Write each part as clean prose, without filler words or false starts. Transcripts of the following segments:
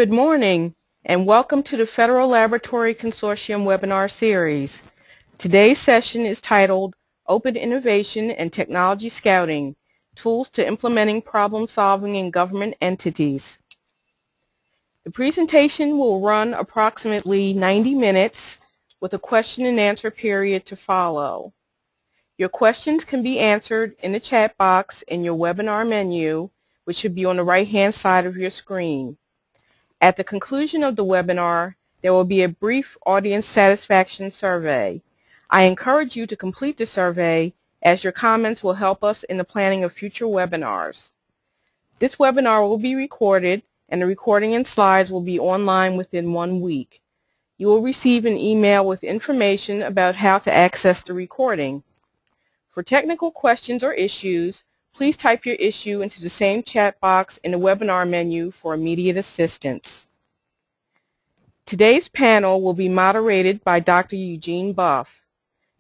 Good morning, and welcome to the Federal Laboratory Consortium webinar series. Today's session is titled Open Innovation and Technology Scouting, Tools to Implementing Problem Solving in Government Entities. The presentation will run approximately 90 minutes with a question and answer period to follow. Your questions can be answered in the chat box in your webinar menu, which should be on the right-hand side of your screen. At the conclusion of the webinar, there will be a brief audience satisfaction survey. I encourage you to complete the survey as your comments will help us in the planning of future webinars. This webinar will be recorded and the recording and slides will be online within 1 week. You will receive an email with information about how to access the recording. For technical questions or issues, please type your issue into the same chat box in the webinar menu for immediate assistance. Today's panel will be moderated by Dr. Eugene Buff.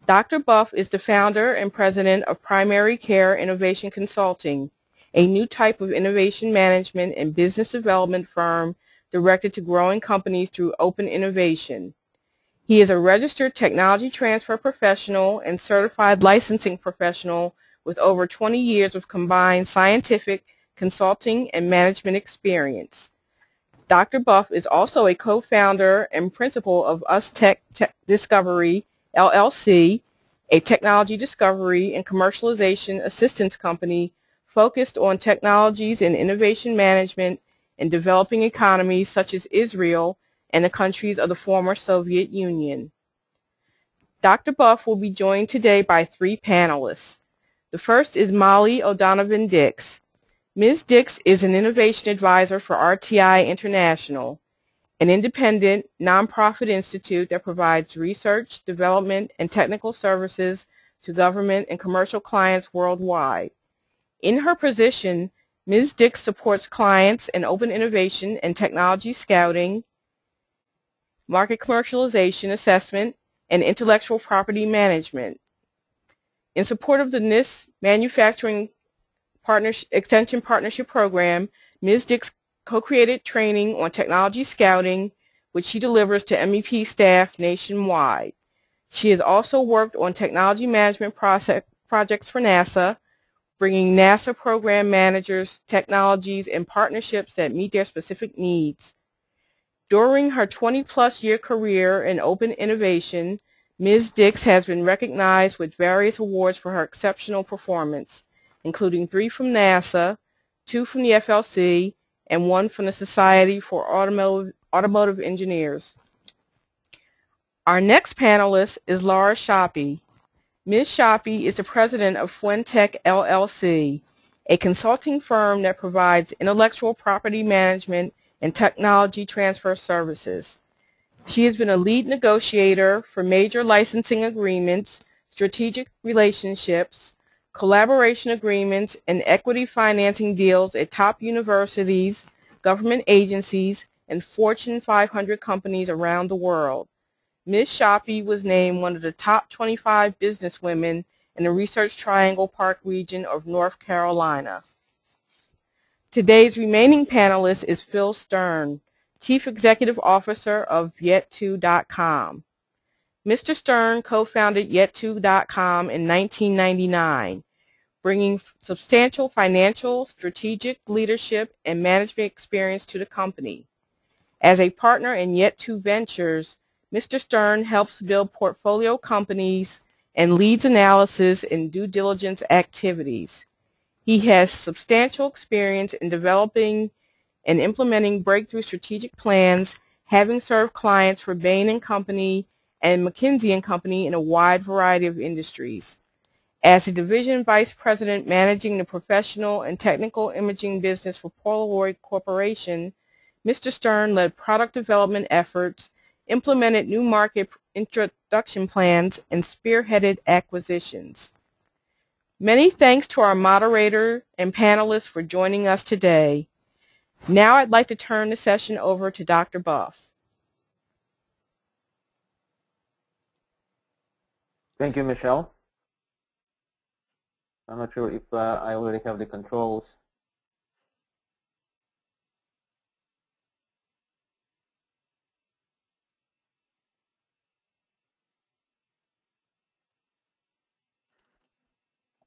Dr. Buff is the founder and president of Primary Care Innovation Consulting, a new type of innovation management and business development firm directed to growing companies through open innovation. He is a registered technology transfer professional and certified licensing professional with over 20 years of combined scientific, consulting, and management experience. Dr. Buff is also a co-founder and principal of Tech Discovery, LLC, a technology discovery and commercialization assistance company focused on technologies and innovation management in developing economies such as Israel and the countries of the former Soviet Union. Dr. Buff will be joined today by 3 panelists. The first is Molly O'Donovan-Dix. Ms. Dix is an innovation advisor for RTI International, an independent, nonprofit institute that provides research, development, and technical services to government and commercial clients worldwide. In her position, Ms. Dix supports clients in open innovation and technology scouting, market commercialization assessment, and intellectual property management. In support of the NIST Manufacturing Extension Partnership Program, Ms. Dix co-created training on technology scouting, which she delivers to MEP staff nationwide. She has also worked on technology management projects for NASA, bringing NASA program managers, technologies, and partnerships that meet their specific needs. During her 20-plus year career in open innovation, Ms. Dix has been recognized with various awards for her exceptional performance, including 3 from NASA, 2 from the FLC, and 1 from the Society for Automotive Engineers. Our next panelist is Laura Schoppe. Ms. Schoppe is the president of Fuentek, LLC, a consulting firm that provides intellectual property management and technology transfer services. She has been a lead negotiator for major licensing agreements, strategic relationships, collaboration agreements, and equity financing deals at top universities, government agencies, and Fortune 500 companies around the world. Ms. Schoppe was named one of the top 25 businesswomen in the Research Triangle Park region of North Carolina. Today's remaining panelist is Phil Stern, Chief Executive Officer of Yet2.com. Mr. Stern co-founded Yet2.com in 1999, bringing substantial financial, strategic, leadership, and management experience to the company. As a partner in Yet2 Ventures, Mr. Stern helps build portfolio companies and leads analysis and due diligence activities. He has substantial experience in developing and implementing breakthrough strategic plans, having served clients for Bain & Company and McKinsey & Company in a wide variety of industries. As a division vice president managing the professional and technical imaging business for Polaroid Corporation, Mr. Stern led product development efforts, implemented new market introduction plans, and spearheaded acquisitions. Many thanks to our moderator and panelists for joining us today. Now I'd like to turn the session over to Dr. Buff. Thank you, Michelle. I'm not sure if I already have the controls.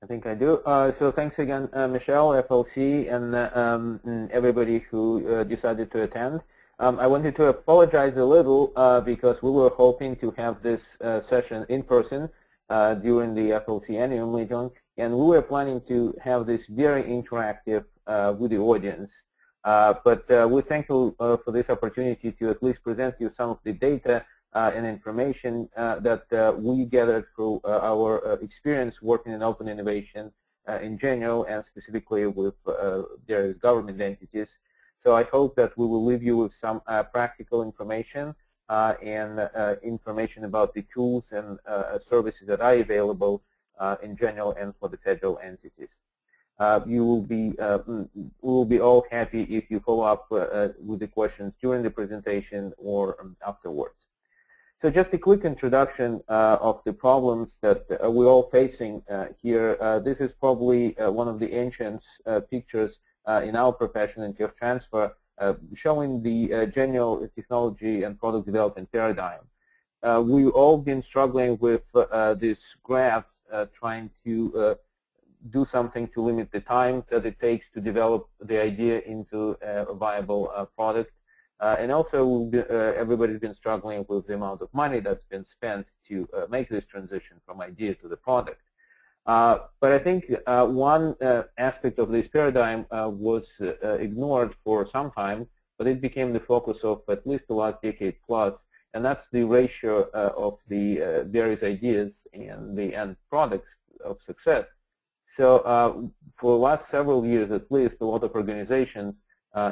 I think I do. So thanks again, Michelle, FLC, and everybody who decided to attend. I wanted to apologize a little because we were hoping to have this session in person during the FLC annual meeting, and we were planning to have this very interactive with the audience. But we're thankful for this opportunity to at least present you some of the data and information that we gathered through our experience working in open innovation in general and specifically with their government entities. So I hope that we will leave you with some practical information and information about the tools and services that are available in general and for the federal entities. We will be all happy if you follow up with the questions during the presentation or afterwards. So just a quick introduction of the problems that we're all facing here. This is probably one of the ancient pictures in our profession in tech transfer showing the general technology and product development paradigm. We've all been struggling with this graph trying to do something to limit the time that it takes to develop the idea into a viable product. And also, everybody's been struggling with the amount of money that's been spent to make this transition from idea to the product. But I think one aspect of this paradigm was ignored for some time, but it became the focus of at least the last decade plus, and that's the ratio of the various ideas and the end products of success. So for the last several years at least, a lot of organizations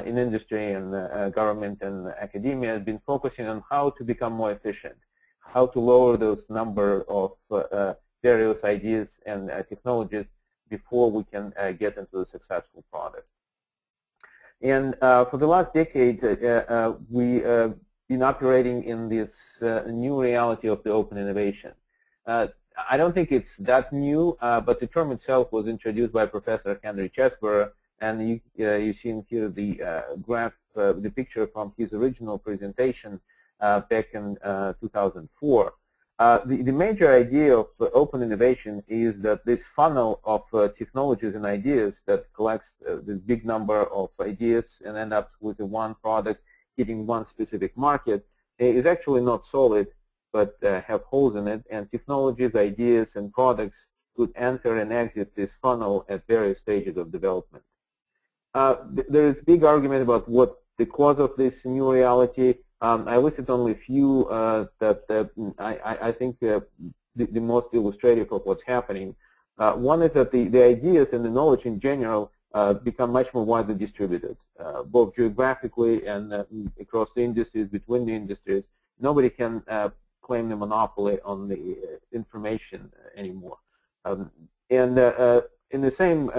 in industry and government and academia have been focusing on how to become more efficient, how to lower those number of various ideas and technologies before we can get into a successful product. And for the last decade, we've been operating in this new reality of the open innovation. I don't think it's that new, but the term itself was introduced by Professor Henry Chesborough, and you've seen here the graph, the picture from his original presentation back in 2004. The major idea of open innovation is that this funnel of technologies and ideas that collects this big number of ideas and ends up with one product hitting one specific market is actually not solid, but have holes in it, and technologies, ideas, and products could enter and exit this funnel at various stages of development. There is big argument about what the cause of this new reality. I listed only a few that I think the most illustrative of what's happening. One is that the ideas and the knowledge in general become much more widely distributed, both geographically and across the industries, between the industries. Nobody can claim the monopoly on the information anymore. And in the same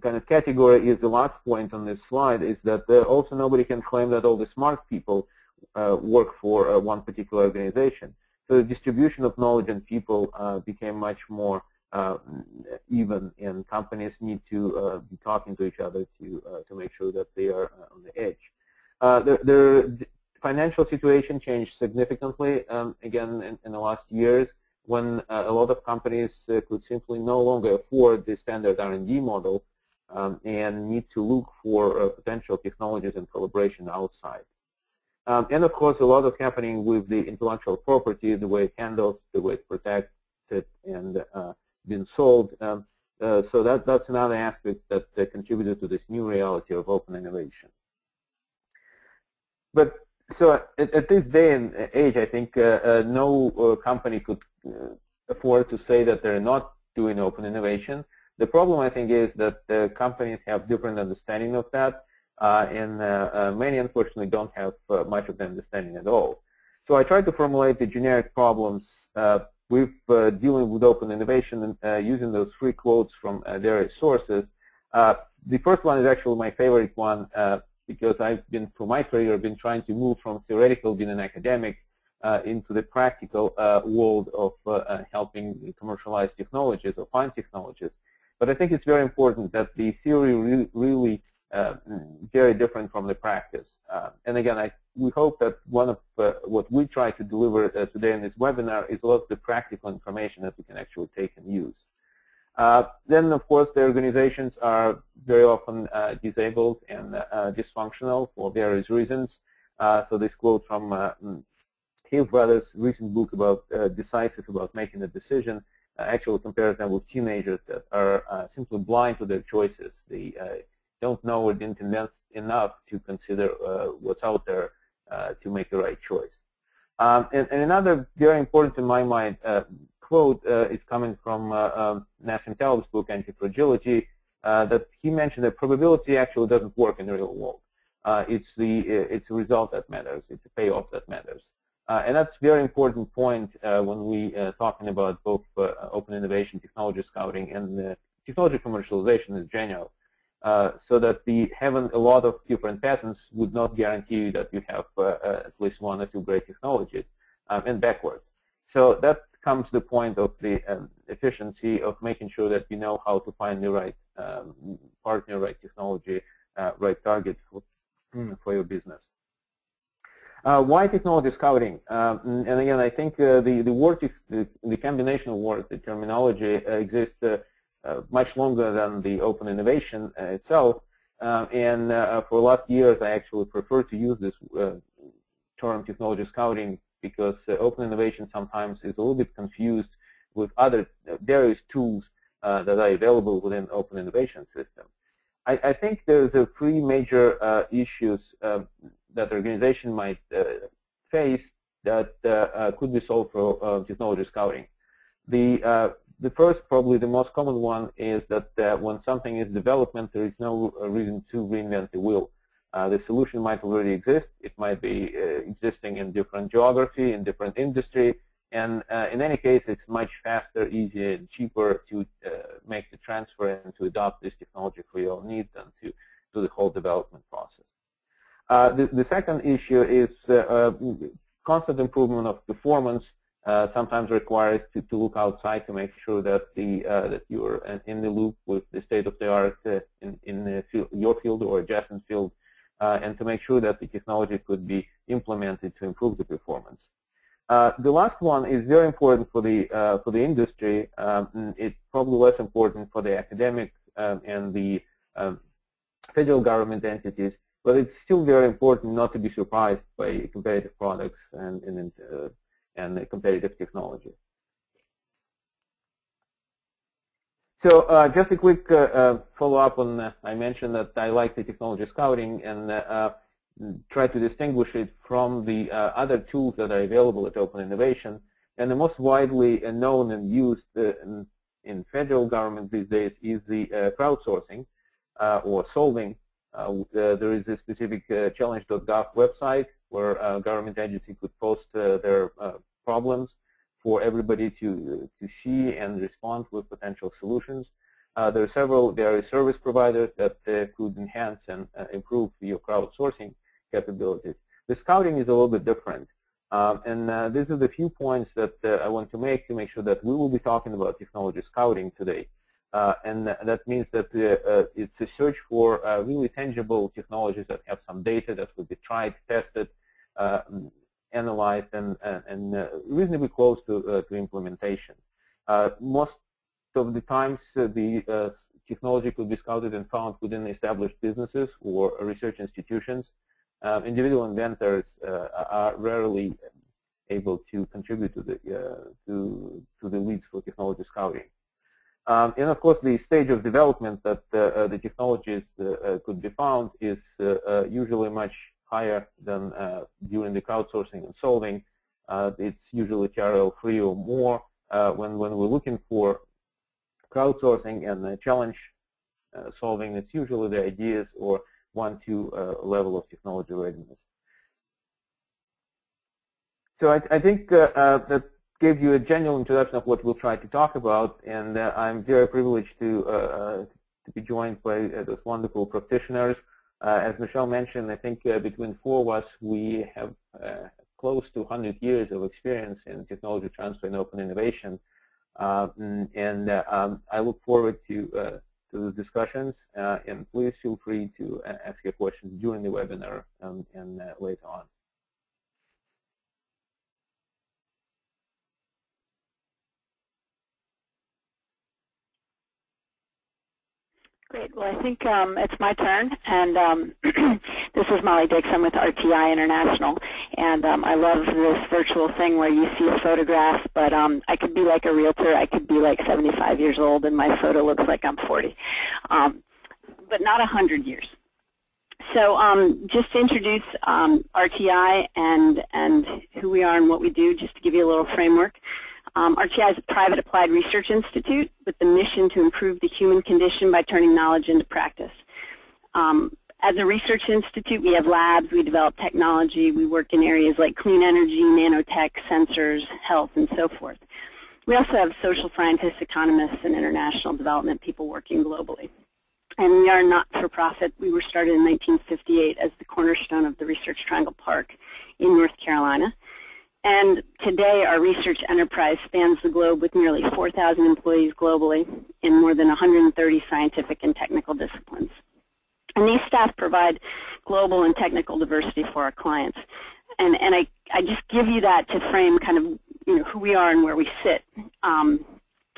kind of category is the last point on this slide, is that also nobody can claim that all the smart people work for one particular organization. So the distribution of knowledge and people became much more even, and companies need to be talking to each other to make sure that they are on the edge. The financial situation changed significantly again in the last years, when a lot of companies could simply no longer afford the standard R&D model and need to look for potential technologies and collaboration outside. And of course, a lot is happening with the intellectual property, the way it handles, the way it's protected and been sold. So that's another aspect that contributed to this new reality of open innovation. But so at this day and age, I think no company could afford to say that they're not doing open innovation. The problem, I think, is that the companies have different understanding of that, and many, unfortunately, don't have much of the understanding at all. So I tried to formulate the generic problems with dealing with open innovation and using those three quotes from various sources. The first one is actually my favorite one, because I've been, through my career, been trying to move from theoretical, being an academic, into the practical world of helping commercialize technologies or find technologies. But I think it's very important that the theory really very different from the practice. And again, we hope that one of what we try to deliver today in this webinar is a lot of the practical information that we can actually take and use. Then, of course, the organizations are very often disabled and dysfunctional for various reasons. So this quote from Hill Brothers' recent book about decisive about making a decision actually compares them with teenagers that are simply blind to their choices. They don't know or didn't invest enough to consider what's out there to make the right choice. And another very important in my mind quote is coming from Nassim Taleb's book, Anti-Fragility, that he mentioned that probability actually doesn't work in the real world. It's the result that matters. It's the payoff that matters. And that's a very important point when we talking about both open innovation, technology scouting, and technology commercialization in general. So that having a lot of different patents would not guarantee that you have at least one or two great technologies, and backwards. So that comes to the point of the efficiency of making sure that you know how to find the right partner, right technology, right target for your business. Why technology scouting? And again, I think the word, the combination of words, the terminology exists much longer than the open innovation itself. And for the last years, I actually prefer to use this term technology scouting because open innovation sometimes is a little bit confused with other various tools that are available within open innovation system. I think there's three major issues that organization might face that could be solved for technology scouting. The first, probably the most common one, is that when something is development, there is no reason to reinvent the wheel. The solution might already exist. It might be existing in different geography, in different industry, and in any case, it's much faster, easier, and cheaper to make the transfer and to adopt this technology for your needs than to do the whole development process. The second issue is constant improvement of performance. Sometimes requires to look outside to make sure that that you're in the loop with the state of the art in your field or adjacent field, and to make sure that the technology could be implemented to improve the performance. The last one is very important for the industry. It's probably less important for the academic and the federal government entities, but it's still very important not to be surprised by competitive products and competitive technology. So just a quick follow-up on, I mentioned that I like the technology scouting and try to distinguish it from the other tools that are available at Open Innovation. And the most widely known and used in federal government these days is the crowdsourcing or solving. There is a specific challenge.gov website where a government agency could post their problems for everybody to see and respond with potential solutions. There are several various service providers that could enhance and improve your crowdsourcing capabilities. The scouting is a little bit different. And these are the few points that I want to make sure that we will be talking about technology scouting today. And that means that it's a search for really tangible technologies that have some data that will be tried, tested, analyzed, and reasonably close to implementation. Most of the times, the technology could be scouted and found within established businesses or research institutions. Individual inventors are rarely able to contribute to the leads for technology scouting. And of course, the stage of development that the technologies could be found is usually much higher than during the crowdsourcing and solving. It's usually TRL 3 or more. When we're looking for crowdsourcing and challenge solving, it's usually the ideas or 1-2 level of technology readiness. So I think that gave you a general introduction of what we'll try to talk about, and I'm very privileged to be joined by those wonderful practitioners. As Michelle mentioned, I think between four of us, we have close to 100 years of experience in technology transfer and open innovation. And I look forward to the discussions, and please feel free to ask your questions during the webinar and later on. Great. Well, I think it's my turn, and this is Molly Dix. I'm with RTI International, and I love this virtual thing where you see a photograph, but I could be like a realtor. I could be like 75 years old, and my photo looks like I'm 40, but not 100 years. So just to introduce RTI and who we are and what we do, just to give you a little framework. RTI is a private applied research institute with the mission to improve the human condition by turning knowledge into practice. As a research institute, we have labs, we develop technology, we work in areas like clean energy, nanotech, sensors, health, and so forth. We also have social scientists, economists, and international development people working globally. And we are not-for-profit. We were started in 1958 as the cornerstone of the Research Triangle Park in North Carolina. And today our research enterprise spans the globe with nearly 4,000 employees globally in more than 130 scientific and technical disciplines. And these staff provide global and technical diversity for our clients. And I just give you that to frame kind of who we are and where we sit. As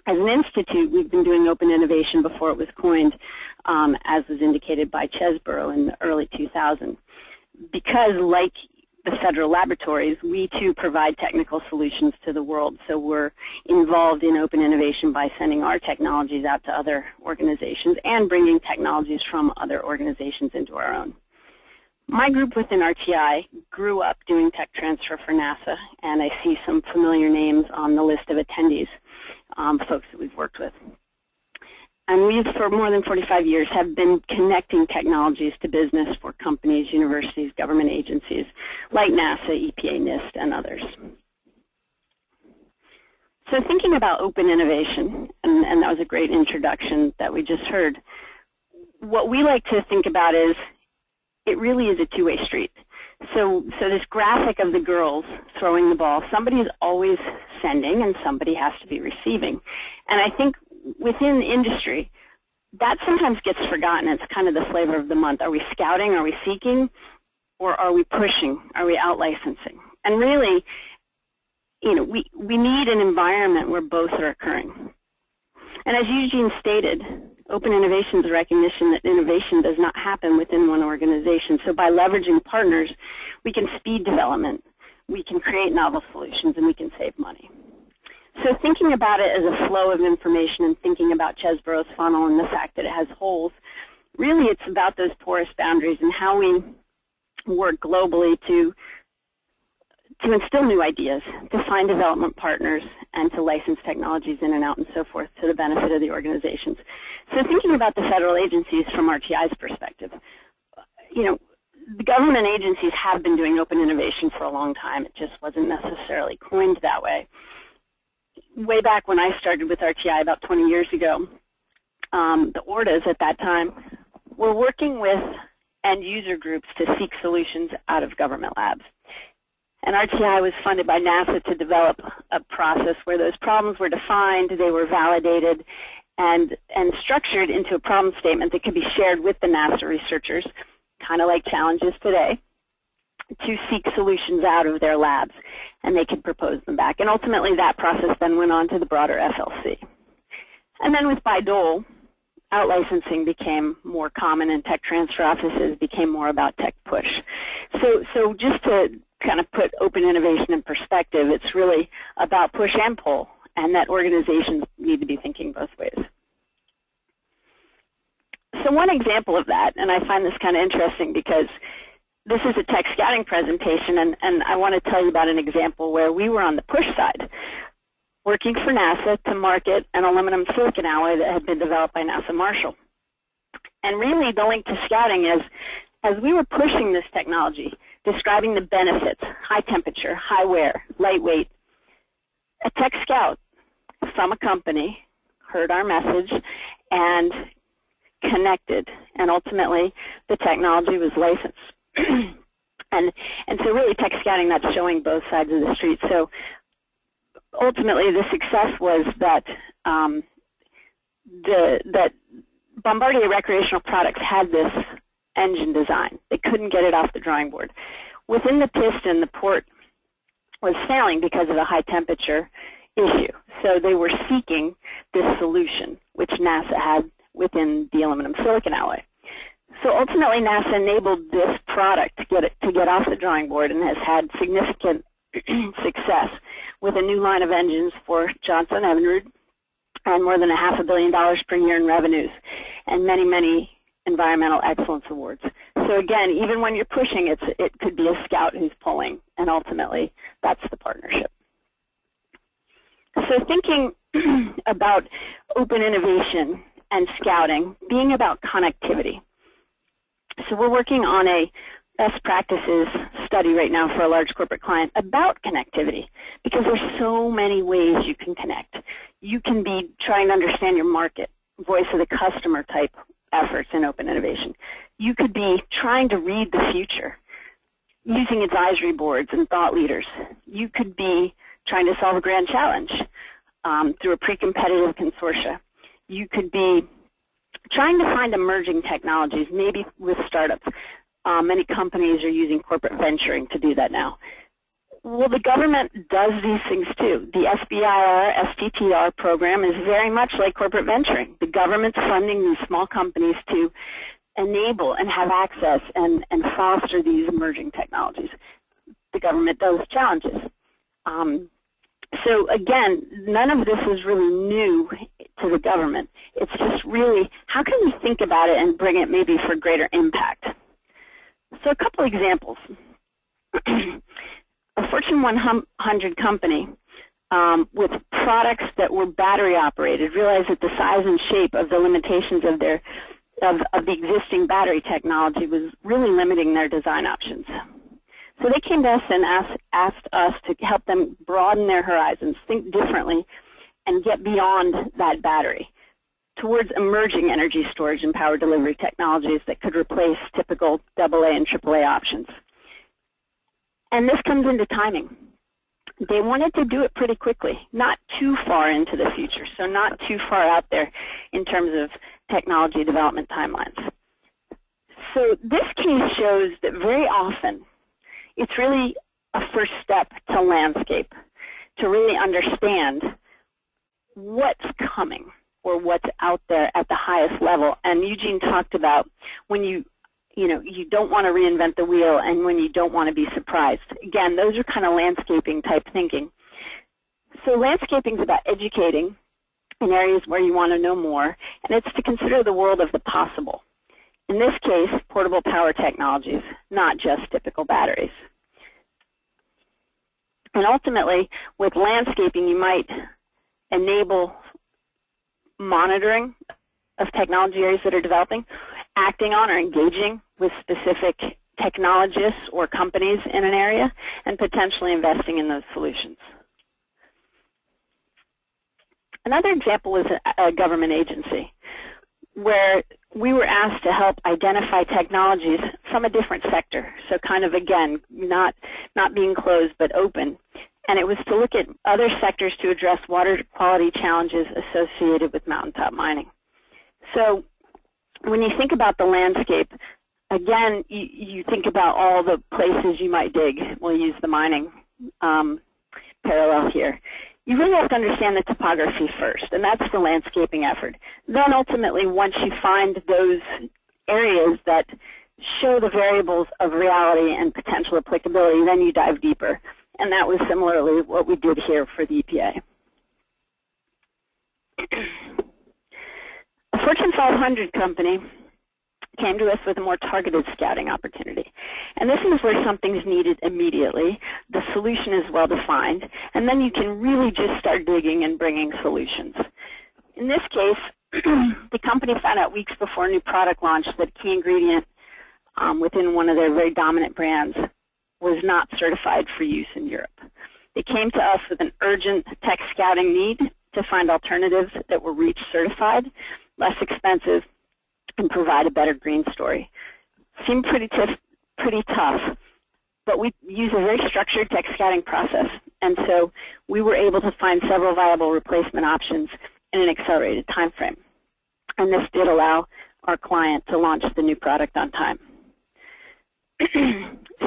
an institute, we've been doing open innovation before it was coined, as was indicated by Chesborough in the early 2000s. Because like the federal laboratories, we too provide technical solutions to the world. So we're involved in open innovation by sending our technologies out to other organizations and bringing technologies from other organizations into our own. My group within RTI grew up doing tech transfer for NASA, and I see some familiar names on the list of attendees, folks that we've worked with. And we, for more than 45 years, have been connecting technologies to business for companies, universities, government agencies like NASA, EPA, NIST, and others. So thinking about open innovation, and that was a great introduction that we just heard, what we like to think about is it really is a two-way street. So this graphic of the girls throwing the ball, somebody is always sending and somebody has to be receiving. And I think within industry, that sometimes gets forgotten. It's kind of the flavor of the month. Are we scouting? Are we seeking? Or are we pushing? Are we out-licensing? And really, we need an environment where both are occurring. And as Eugene stated, open innovation is a recognition that innovation does not happen within one organization. So by leveraging partners, we can speed development, we can create novel solutions, and we can save money. So thinking about it as a flow of information and thinking about Chesborough's funnel and the fact that it has holes, really it's about those porous boundaries and how we work globally to instill new ideas, to find development partners, and to license technologies in and out and so forth to the benefit of the organizations. So thinking about the federal agencies from RTI's perspective, the government agencies have been doing open innovation for a long time. It just wasn't necessarily coined that way. Way back when I started with RTI about 20 years ago, the ORDAs at that time were working with end user groups to seek solutions out of government labs. And RTI was funded by NASA to develop a process where those problems were defined, they were validated, and structured into a problem statement that could be shared with the NASA researchers, kind of like challenges today, to seek solutions out of their labs, and they could propose them back. And ultimately, that process then went on to the broader FLC. And then with Bayh-Dole, out-licensing became more common, and tech transfer offices became more about tech push. So just to kind of put open innovation in perspective, it's really about push and pull, and that organizations need to be thinking both ways. So one example of that, and I find this kind of interesting because this is a tech scouting presentation, and I want to tell you about an example where we were on the push side, working for NASA to market an aluminum silicon alloy that had been developed by NASA Marshall. And really the link to scouting is, as we were pushing this technology, describing the benefits, high temperature, high wear, lightweight, a tech scout from a company heard our message and connected, and ultimately the technology was licensed. and so really tech scouting, that's showing both sides of the street. So ultimately the success was that that Bombardier Recreational Products had this engine design. They couldn't get it off the drawing board. Within the piston, the port was failing because of a high temperature issue. So they were seeking this solution, which NASA had within the aluminum silicon alloy. So ultimately, NASA enabled this product to get off the drawing board and has had significant success with a new line of engines for Johnson Evinrude and more than $500 million per year in revenues and many, many environmental excellence awards. So again, even when you're pushing, it could be a scout who's pulling, and ultimately, that's the partnership. So thinking about open innovation and scouting being about connectivity. So we're working on a best practices study right now for a large corporate client about connectivity, because there's so many ways you can connect. You can be trying to understand your market, voice of the customer type efforts in open innovation. You could be trying to read the future using advisory boards and thought leaders. You could be trying to solve a grand challenge through a pre-competitive consortia. You could be trying to find emerging technologies, maybe with startups. Many companies are using corporate venturing to do that now. Well, the government does these things too. The SBIR, STTR program is very much like corporate venturing. The government's funding these small companies to enable and have access and foster these emerging technologies. The government does challenges. So again, none of this is really new to the government. It's just really, how can we think about it and bring it maybe for greater impact? So a couple examples. A Fortune 100 company with products that were battery operated realized that the size and shape of the limitations of the existing battery technology was really limiting their design options. So they came to us and asked us to help them broaden their horizons, think differently, and get beyond that battery towards emerging energy storage and power delivery technologies that could replace typical AA and AAA options. And this comes into timing. They wanted to do it pretty quickly, not too far into the future, so not too far out there in terms of technology development timelines. So this case shows that very often it's really a first step to landscape, to really understand what's coming or what's out there at the highest level. And Eugene talked about when you don't want to reinvent the wheel and when you don't want to be surprised. Again, those are kind of landscaping type thinking. So landscaping is about educating in areas where you want to know more, and it's to consider the world of the possible. In this case, portable power technologies, not just typical batteries. And ultimately, with landscaping, you might enable monitoring of technology areas that are developing, acting on or engaging with specific technologists or companies in an area, and potentially investing in those solutions. Another example is a government agency where we were asked to help identify technologies from a different sector. So kind of, again, not being closed but open. And it was to look at other sectors to address water quality challenges associated with mountaintop mining. So when you think about the landscape, again, you think about all the places you might dig. We'll use the mining parallel here. You really have to understand the topography first, and that's the landscaping effort. Then ultimately, once you find those areas that show the variables of reality and potential applicability, then you dive deeper. And that was similarly what we did here for the EPA. A Fortune 500 company came to us with a more targeted scouting opportunity. And this is where something's needed immediately. The solution is well defined, and then you can really just start digging and bringing solutions. In this case, the company found out weeks before a new product launch that a key ingredient within one of their very dominant brands was not certified for use in Europe. They came to us with an urgent tech scouting need to find alternatives that were REACH certified, less expensive, and provide a better green story. Seemed pretty tough, but we use a very structured tech scouting process, and so we were able to find several viable replacement options in an accelerated time frame. And this did allow our client to launch the new product on time.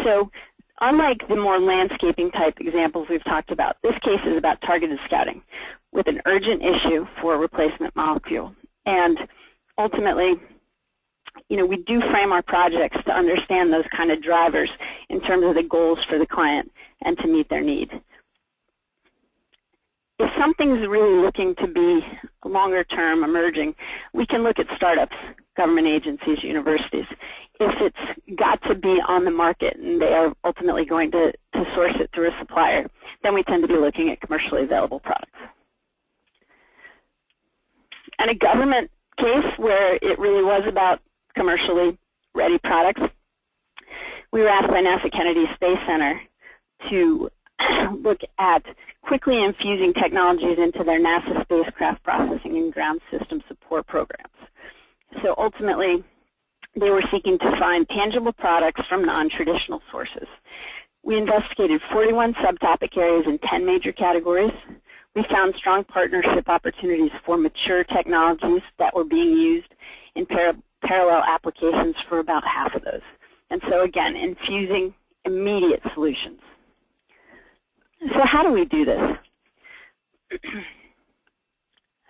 So unlike the more landscaping type examples we've talked about, this case is about targeted scouting with an urgent issue for a replacement molecule. And ultimately, we do frame our projects to understand those kind of drivers in terms of the goals for the client and to meet their need. If something's really looking to be longer term, emerging, we can look at startups, government agencies, universities. If it's got to be on the market and they are ultimately going to source it through a supplier, then we tend to be looking at commercially available products. And a government case where it really was about commercially ready products, we were asked by NASA Kennedy Space Center to look at quickly infusing technologies into their NASA spacecraft processing and ground system support programs. So ultimately, they were seeking to find tangible products from non-traditional sources. We investigated 41 subtopic areas in 10 major categories. We found strong partnership opportunities for mature technologies that were being used in parallel applications for about half of those. And so again, infusing immediate solutions. So how do we do this?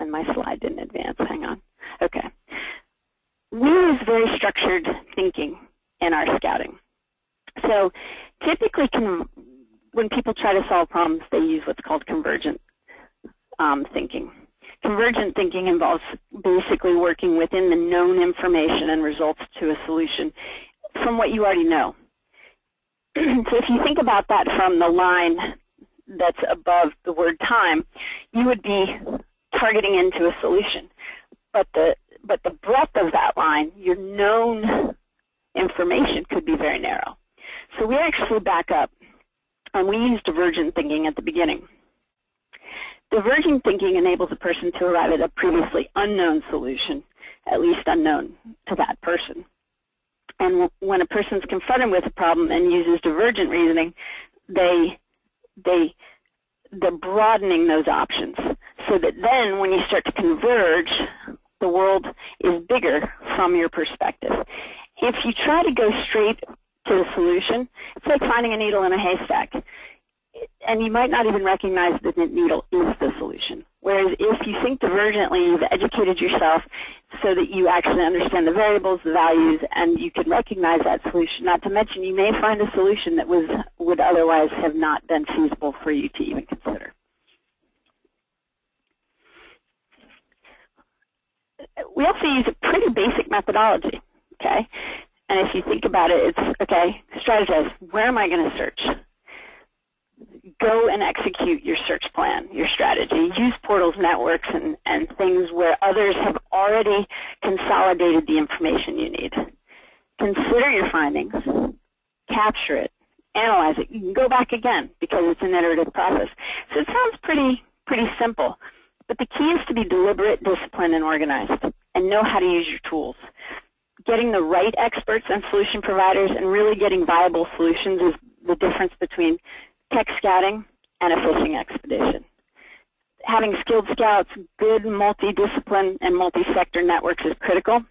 And my slide didn't advance, hang on. Okay. We use very structured thinking in our scouting. So typically when people try to solve problems, they use what's called convergent thinking. Convergent thinking involves basically working within the known information and results to a solution from what you already know. So if you think about that from the line that's above the word time, you would be targeting into a solution. But the breadth of that line, your known information, could be very narrow. So we actually back up, and we use divergent thinking at the beginning. Divergent thinking enables a person to arrive at a previously unknown solution, at least unknown to that person. And when a person's confronted with a problem and uses divergent reasoning, they're broadening those options so that then when you start to converge, the world is bigger from your perspective. If you try to go straight to the solution, it's like finding a needle in a haystack. And you might not even recognize that the needle is the solution. Whereas if you think divergently, you've educated yourself so that you actually understand the variables, the values, and you can recognize that solution. Not to mention, you may find a solution that would otherwise have not been feasible for you to even consider. We also use a pretty basic methodology, okay? And if you think about it, it's, okay, strategize. Where am I going to search? Go and execute your search plan, your strategy. Use portals, networks, and things where others have already consolidated the information you need. Consider your findings, capture it, analyze it. You can go back again because it's an iterative process. So it sounds pretty simple, but the key is to be deliberate, disciplined, and organized, and know how to use your tools. Getting the right experts and solution providers and really getting viable solutions is the difference between tech scouting and a fishing expedition. Having skilled scouts, good multi-discipline and multi-sector networks is critical,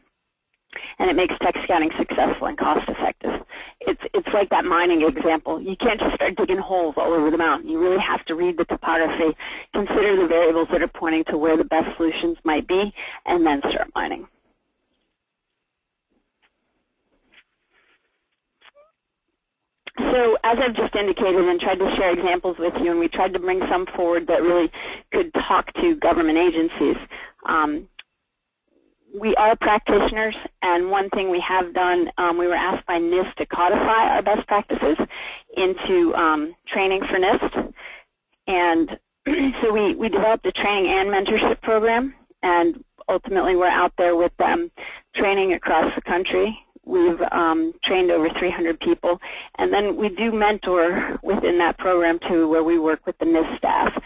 and it makes tech scouting successful and cost-effective. It's like that mining example. You can't just start digging holes all over the mountain. You really have to read the topography, consider the variables that are pointing to where the best solutions might be, and then start mining. So as I've just indicated and tried to share examples with you, and we tried to bring some forward that really could talk to government agencies, we are practitioners, and one thing we have done, we were asked by NIST to codify our best practices into training for NIST. And so we developed a training and mentorship program, and ultimately we're out there with them training across the country. We've trained over 300 people, and then we do mentor within that program too, where we work with the NIST staff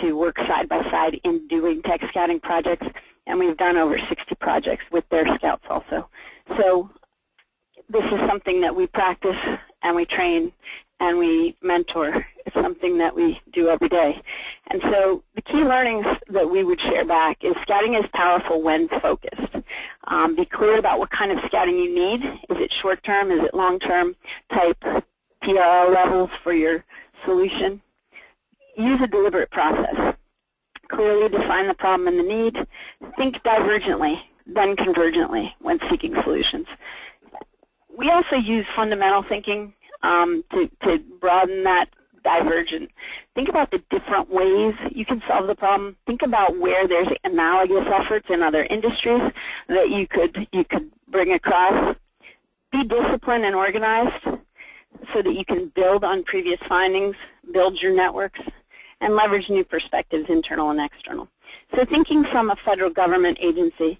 to work side by side in doing tech scouting projects, and we've done over 60 projects with their scouts also. So this is something that we practice and we train and we mentor. It's something that we do every day. And so the key learnings that we would share back is scouting is powerful when focused. Be clear about what kind of scouting you need. Is it short-term? Is it long-term type TRL levels for your solution? Use a deliberate process. Clearly define the problem and the need. Think divergently. then convergently when seeking solutions. We also use fundamental thinking to broaden that divergent. Think about the different ways you can solve the problem. Think about where there's analogous efforts in other industries that you could bring across. Be disciplined and organized so that you can build on previous findings, build your networks, and leverage new perspectives, internal and external. So thinking from a federal government agency,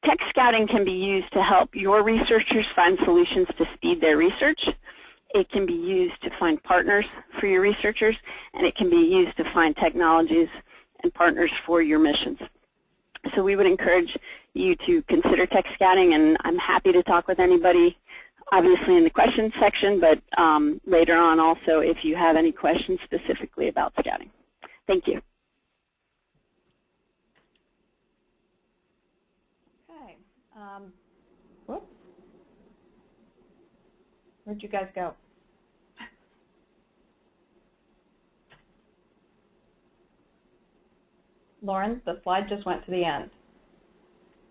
tech scouting can be used to help your researchers find solutions to speed their research. It can be used to find partners for your researchers, and it can be used to find technologies and partners for your missions. So we would encourage you to consider tech scouting, and I'm happy to talk with anybody, obviously in the questions section, but later on also if you have any questions specifically about scouting. Thank you. Okay. Whoops. Where'd you guys go? Lauren, the slide just went to the end.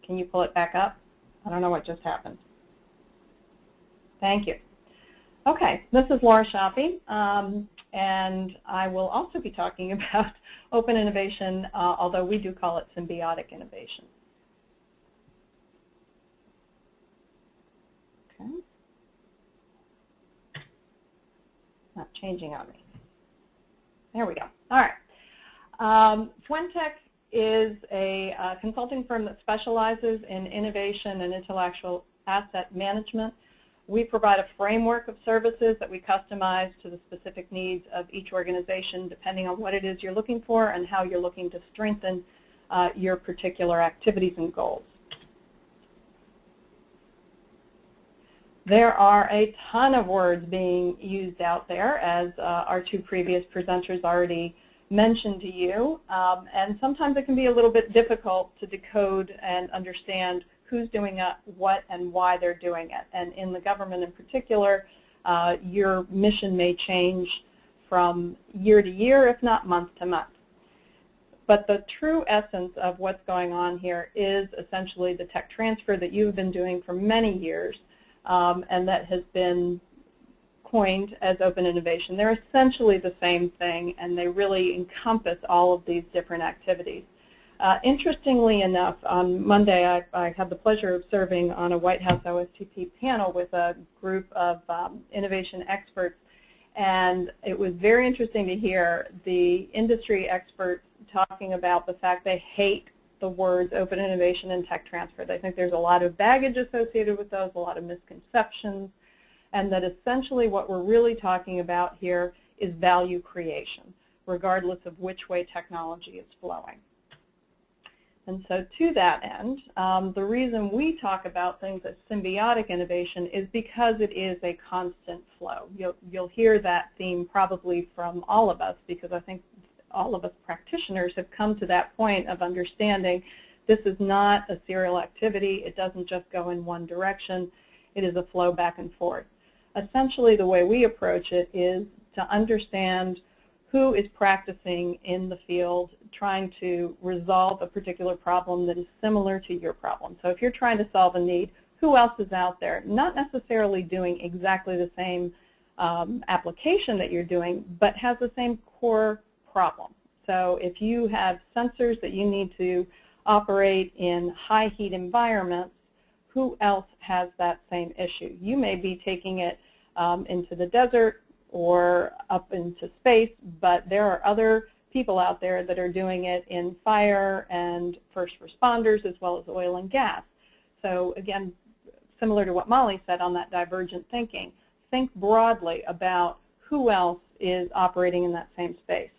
Can you pull it back up? I don't know what just happened. Thank you. Okay, this is Laura Schoppe, and I will also be talking about open innovation, although we do call it symbiotic innovation. Okay. Not changing on me. There we go. All right. Fuentek is a consulting firm that specializes in innovation and intellectual asset management. We provide a framework of services that we customize to the specific needs of each organization depending on what it is you're looking for and how you're looking to strengthen your particular activities and goals. There are a ton of words being used out there, as our two previous presenters already mentioned to you, and sometimes it can be a little bit difficult to decode and understand who's doing what and why they're doing it. And in the government in particular, your mission may change from year to year, if not month to month. But the true essence of what's going on here is essentially the tech transfer that you've been doing for many years, and that has been coined as open innovation. They're essentially the same thing, and they really encompass all of these different activities. Interestingly enough, on Monday I had the pleasure of serving on a White House OSTP panel with a group of innovation experts, and it was very interesting to hear the industry experts talking about the fact they hate the words open innovation and tech transfer. They think there's a lot of baggage associated with those, a lot of misconceptions, and that essentially what we're really talking about here is value creation, regardless of which way technology is flowing. And so to that end, the reason we talk about things as symbiotic innovation is because it is a constant flow. You'll hear that theme probably from all of us, because I think all of us practitioners have come to that point of understanding this is not a serial activity. It doesn't just go in one direction. It is a flow back and forth. Essentially, the way we approach it is to understand who is practicing in the field, trying to resolve a particular problem that is similar to your problem. So if you're trying to solve a need, who else is out there, not necessarily doing exactly the same application that you're doing, but has the same core problem. So if you have sensors that you need to operate in high heat environments, who else has that same issue? You may be taking it into the desert or up into space, but there are other people out there that are doing it in fire and first responders as well as oil and gas. So again, similar to what Molly said on that divergent thinking, think broadly about who else is operating in that same space.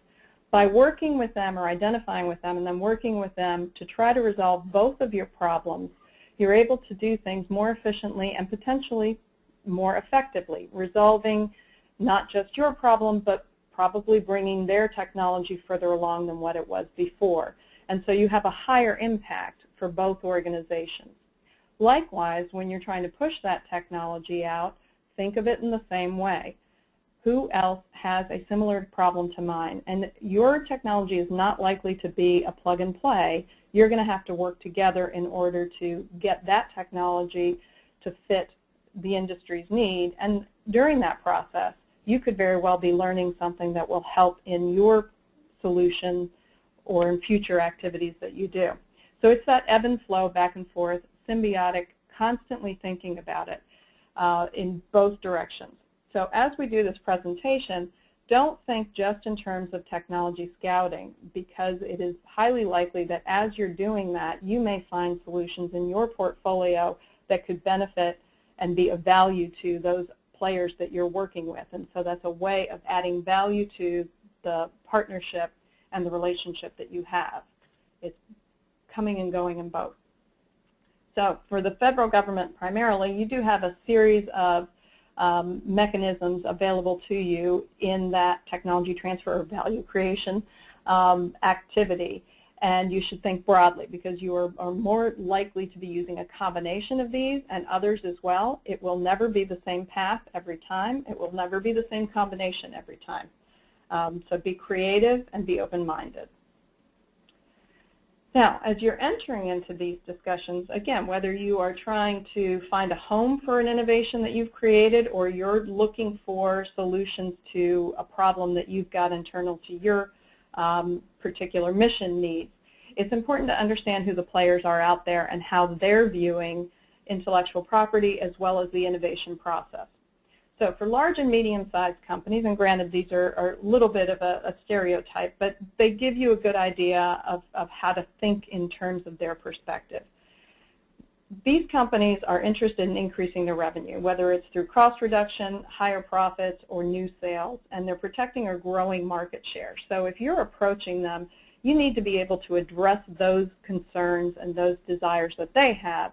By working with them or identifying with them and then working with them to try to resolve both of your problems, you're able to do things more efficiently and potentially more effectively, resolving not just your problem, but probably bringing their technology further along than what it was before. And so you have a higher impact for both organizations. Likewise, when you're trying to push that technology out, think of it in the same way. who else has a similar problem to mine. And your technology is not likely to be a plug and play. You're going to have to work together in order to get that technology to fit the industry's need. And during that process, you could very well be learning something that will help in your solution or in future activities that you do. So it's that ebb and flow, back and forth, symbiotic, constantly thinking about it in both directions. So as we do this presentation, don't think just in terms of technology scouting, because it is highly likely that as you're doing that, you may find solutions in your portfolio that could benefit and be of value to those players that you're working with. And so that's a way of adding value to the partnership and the relationship that you have. It's coming and going in both. So for the federal government primarily, you do have a series of mechanisms available to you in that technology transfer or value creation activity. And you should think broadly, because you are more likely to be using a combination of these and others as well. It will never be the same path every time. It will never be the same combination every time. So be creative and be open-minded. Now, as you're entering into these discussions, again, whether you are trying to find a home for an innovation that you've created or you're looking for solutions to a problem that you've got internal to your particular mission needs, it's important to understand who the players are out there and how they're viewing intellectual property as well as the innovation process. So for large and medium-sized companies, and granted these are a little bit of a stereotype, but they give you a good idea of how to think in terms of their perspective. These companies are interested in increasing their revenue, whether it's through cost reduction, higher profits, or new sales, and they're protecting or growing market share. So if you're approaching them, you need to be able to address those concerns and those desires that they have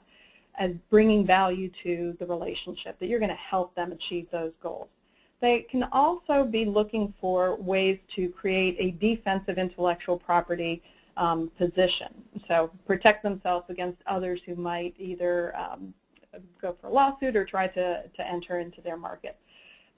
as bringing value to the relationship, that you're going to help them achieve those goals. They can also be looking for ways to create a defensive intellectual property position. So protect themselves against others who might either go for a lawsuit or try to enter into their market.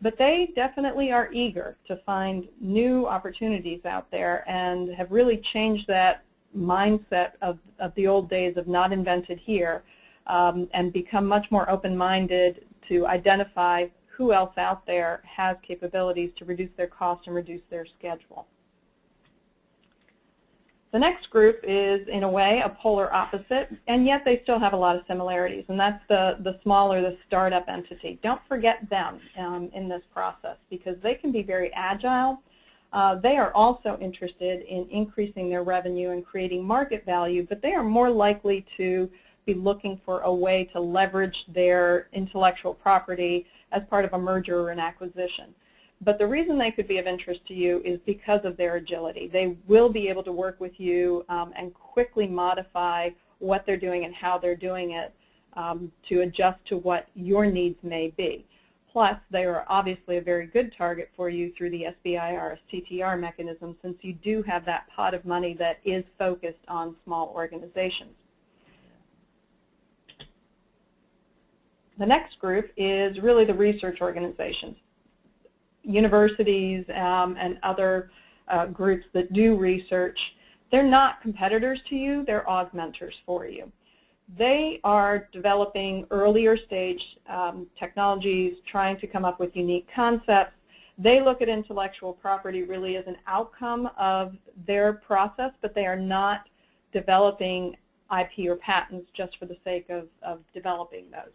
But they definitely are eager to find new opportunities out there and have really changed that mindset of the old days of not invented here, and become much more open-minded to identify who else out there has capabilities to reduce their costs and reduce their schedule. The next group is, in a way, a polar opposite, and yet they still have a lot of similarities, and that's the smaller, the startup entity. Don't forget them in this process, because they can be very agile. They are also interested in increasing their revenue and creating market value, but they are more likely to be looking for a way to leverage their intellectual property as part of a merger or an acquisition. But the reason they could be of interest to you is because of their agility. They will be able to work with you and quickly modify what they're doing and how they're doing it to adjust to what your needs may be. Plus, they are obviously a very good target for you through the SBIR, TTR mechanism, since you do have that pot of money that is focused on small organizations. The next group is really the research organizations. Universities and other groups that do research, they're not competitors to you, they're augmenters for you. They are developing earlier stage technologies, trying to come up with unique concepts. They look at intellectual property really as an outcome of their process, but they are not developing IP or patents just for the sake of developing those.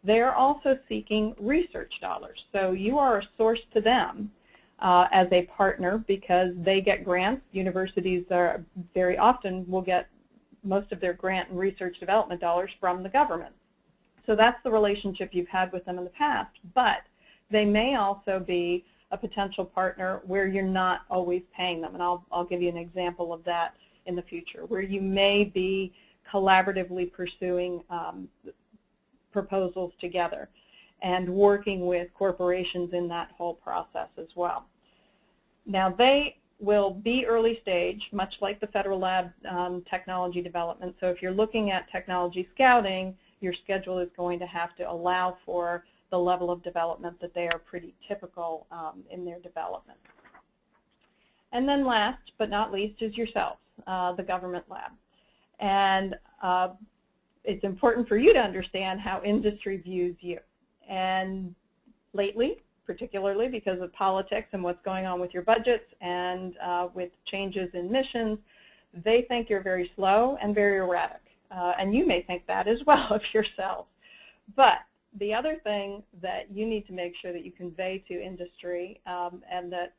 They are also seeking research dollars. So you are a source to them as a partner, because they get grants. Universities are very often will get most of their grant and research development dollars from the government. So that's the relationship you've had with them in the past. But they may also be a potential partner where you're not always paying them. And I'll give you an example of that in the future, where you may be collaboratively pursuing proposals together and working with corporations in that whole process as well. Now, they will be early stage, much like the Federal Lab technology development. So if you're looking at technology scouting, your schedule is going to have to allow for the level of development that they are pretty typical in their development. And then last but not least is yourself, the government lab. And it's important for you to understand how industry views you. And lately, particularly because of politics and what's going on with your budgets and with changes in missions, they think you're very slow and very erratic. And you may think that as well of yourself. But the other thing that you need to make sure that you convey to industry and that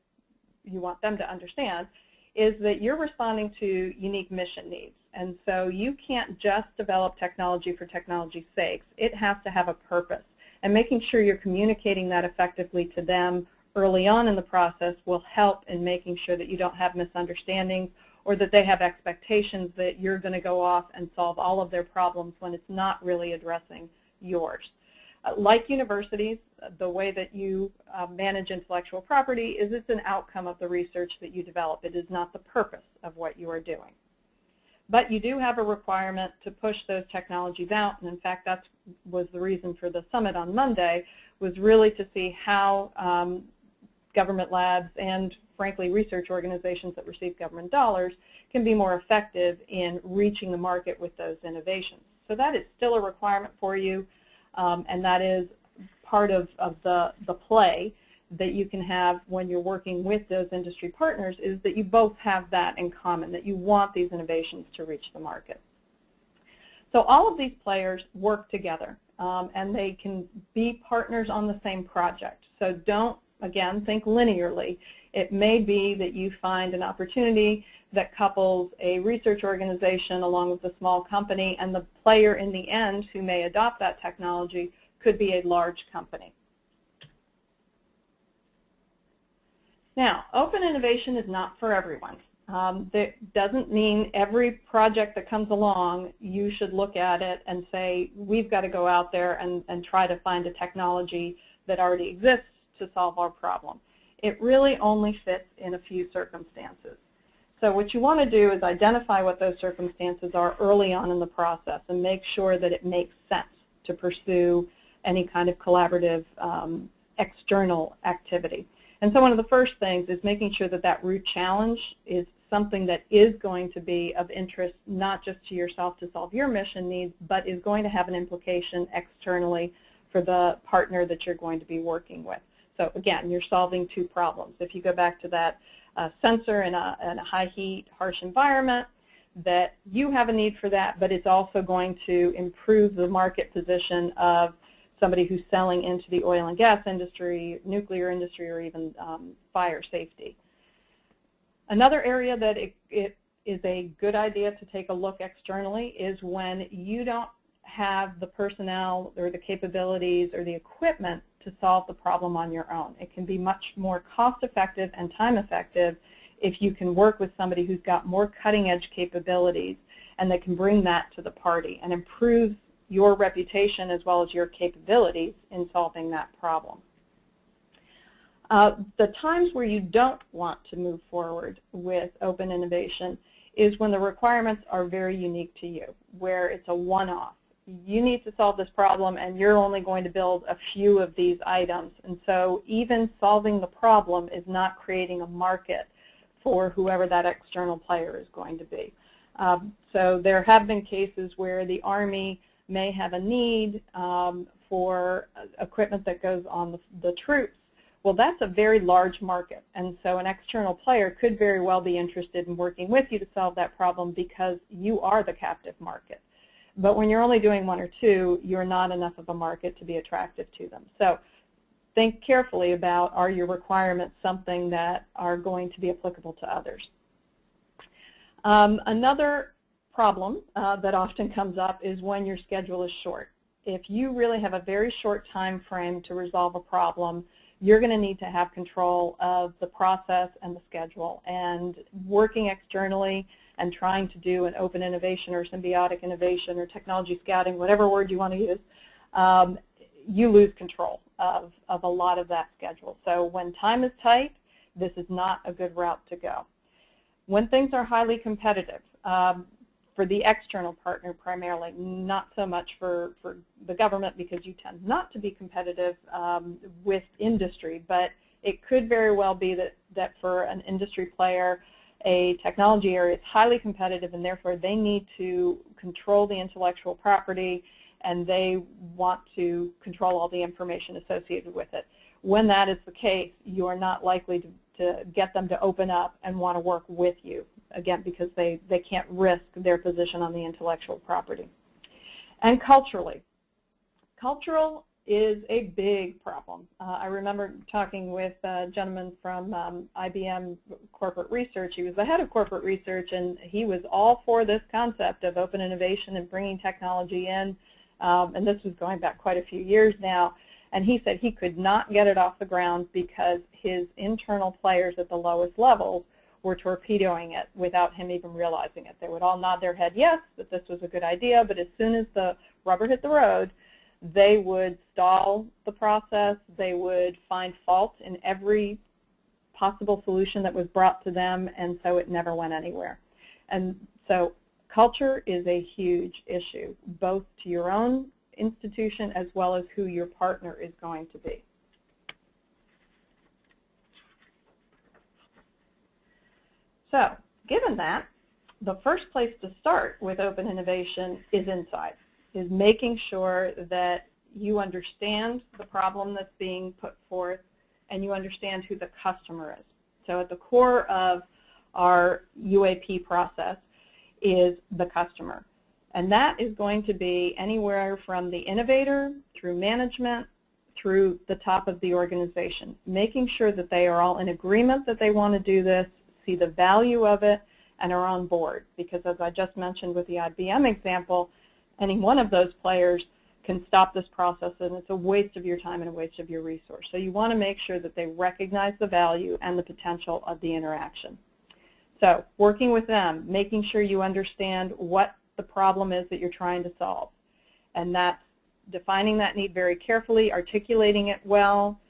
you want them to understand is that you're responding to unique mission needs. And so you can't just develop technology for technology's sake. It has to have a purpose. And making sure you're communicating that effectively to them early on in the process will help in making sure that you don't have misunderstandings or that they have expectations that you're going to go off and solve all of their problems when it's not really addressing yours. Like universities, the way that you manage intellectual property is it's an outcome of the research that you develop. It is not the purpose of what you are doing. But you do have a requirement to push those technologies out, and in fact that was the reason for the summit on Monday, was really to see how government labs and frankly research organizations that receive government dollars can be more effective in reaching the market with those innovations. So that is still a requirement for you, and that is part of the play that you can have when you're working with those industry partners, is that you both have that in common, that you want these innovations to reach the market. So all of these players work together, and they can be partners on the same project. So don't, again, think linearly. It may be that you find an opportunity that couples a research organization along with a small company, and the player in the end who may adopt that technology could be a large company. Now, open innovation is not for everyone. That doesn't mean every project that comes along, you should look at it and say, we've got to go out there and try to find a technology that already exists to solve our problem. It really only fits in a few circumstances. So what you want to do is identify what those circumstances are early on in the process and make sure that it makes sense to pursue any kind of collaborative external activity. And so one of the first things is making sure that that root challenge is something that is going to be of interest not just to yourself to solve your mission needs, but is going to have an implication externally for the partner that you're going to be working with. So again, you're solving two problems. If you go back to that sensor in a high heat, harsh environment, that you have a need for that, but it's also going to improve the market position of somebody who's selling into the oil and gas industry, nuclear industry, or even fire safety. Another area that it is a good idea to take a look externally is when you don't have the personnel or the capabilities or the equipment to solve the problem on your own. It can be much more cost-effective and time-effective if you can work with somebody who's got more cutting-edge capabilities and that can bring that to the party and improve your reputation as well as your capabilities in solving that problem. The times where you don't want to move forward with open innovation is when the requirements are very unique to you, where it's a one-off. You need to solve this problem and you're only going to build a few of these items. And so even solving the problem is not creating a market for whoever that external player is going to be. So there have been cases where the Army may have a need for equipment that goes on the troops. Well, that's a very large market, and so an external player could very well be interested in working with you to solve that problem because you are the captive market. But when you're only doing one or two, you're not enough of a market to be attractive to them. So think carefully about, are your requirements something that are going to be applicable to others? Another problem that often comes up is when your schedule is short. If you really have a very short time frame to resolve a problem, you're going to need to have control of the process and the schedule. And working externally and trying to do an open innovation or symbiotic innovation or technology scouting, whatever word you want to use, you lose control of a lot of that schedule. So when time is tight, this is not a good route to go. When things are highly competitive, for for the external partner primarily, not so much for the government, because you tend not to be competitive with industry, but it could very well be that for an industry player, a technology area is highly competitive, and therefore they need to control the intellectual property, and they want to control all the information associated with it. When that is the case, you are not likely to get them to open up and want to work with you, again, because they can't risk their position on the intellectual property. And culturally, cultural is a big problem. I remember talking with a gentleman from IBM Corporate Research. He was the head of corporate research, and he was all for this concept of open innovation and bringing technology in, and this was going back quite a few years now. And he said he could not get it off the ground because his internal players at the lowest levels were torpedoing it without him even realizing it. They would all nod their head yes, that this was a good idea, but as soon as the rubber hit the road, they would stall the process. They would find fault in every possible solution that was brought to them, and so it never went anywhere. And so culture is a huge issue, both to your own institution as well as who your partner is going to be. So, given that, the first place to start with open innovation is inside, is making sure that you understand the problem that's being put forth and you understand who the customer is. So at the core of our UAP process is the customer. And that is going to be anywhere from the innovator through management through the top of the organization, making sure that they are all in agreement that they want to do this, see the value of it, and are on board. Because as I just mentioned with the IBM example, any one of those players can stop this process, and it's a waste of your time and a waste of your resource. So you want to make sure that they recognize the value and the potential of the interaction. So working with them, making sure you understand what the problem is that you're trying to solve. And that's defining that need very carefully, articulating it well,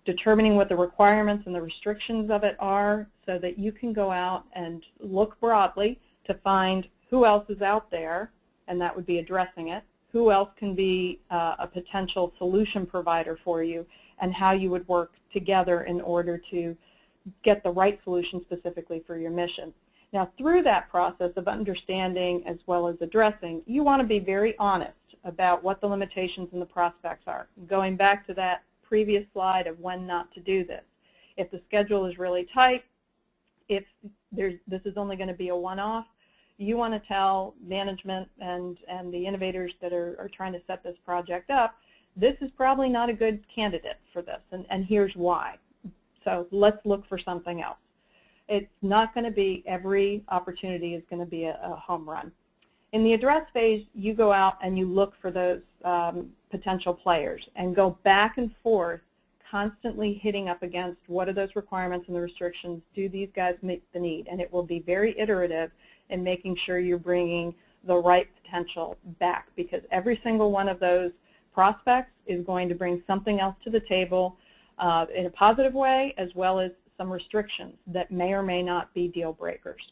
determining what the requirements and the restrictions of it are so that you can go out and look broadly to find who else is out there, and that would be addressing it, who else can be a potential solution provider for you, and how you would work together in order to get the right solution specifically for your mission. Now, through that process of understanding as well as addressing, you want to be very honest about what the limitations and the prospects are. Going back to that previous slide of when not to do this. If the schedule is really tight, if this is only going to be a one-off, you want to tell management and the innovators that are trying to set this project up, this is probably not a good candidate for this, and here's why. So let's look for something else. It's not going to be every opportunity is going to be a home run. In the address phase, you go out and you look for those potential players and go back and forth, constantly hitting up against what are those requirements and the restrictions, do these guys meet the need? And it will be very iterative in making sure you're bringing the right potential back, because every single one of those prospects is going to bring something else to the table in a positive way, as well as some restrictions that may or may not be deal breakers.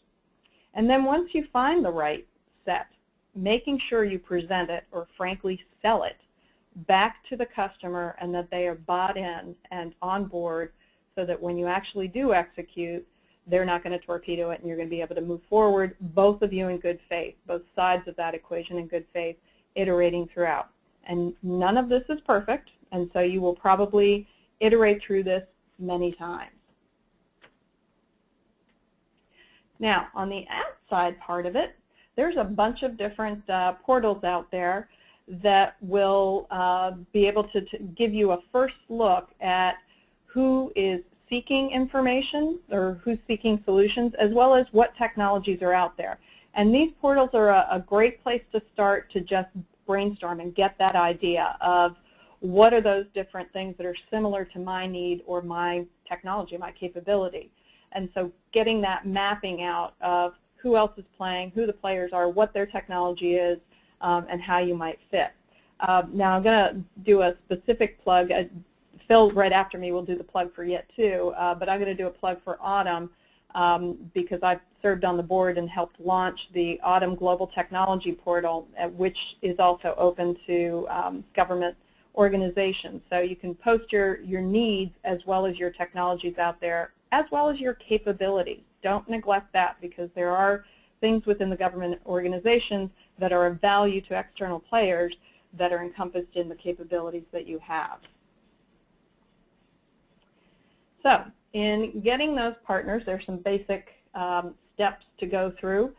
And then once you find the right set, making sure you present it, or frankly sell it, back to the customer, and that they are bought in and on board, so that when you actually do execute, they're not going to torpedo it and you're going to be able to move forward, both of you in good faith, both sides of that equation in good faith, iterating throughout. And none of this is perfect, and so you will probably iterate through this many times. Now, on the outside part of it, there's a bunch of different portals out there that will be able to give you a first look at who is seeking information or who's seeking solutions, as well as what technologies are out there. And these portals are a great place to start to just brainstorm and get that idea of what are those different things that are similar to my need or my technology, my capability. And so getting that mapping out of who else is playing, who the players are, what their technology is, and how you might fit. Now I'm going to do a specific plug. Phil right after me will do the plug for YET too, but I'm going to do a plug for Autumn. because I've served on the board and helped launch the Autumn Global Technology Portal, which is also open to government organizations. So you can post your needs as well as your technologies out there, as well as your capabilities. Don't neglect that, because there are things within the government organizations that are of value to external players that are encompassed in the capabilities that you have. So in getting those partners, there's some basic steps to go through.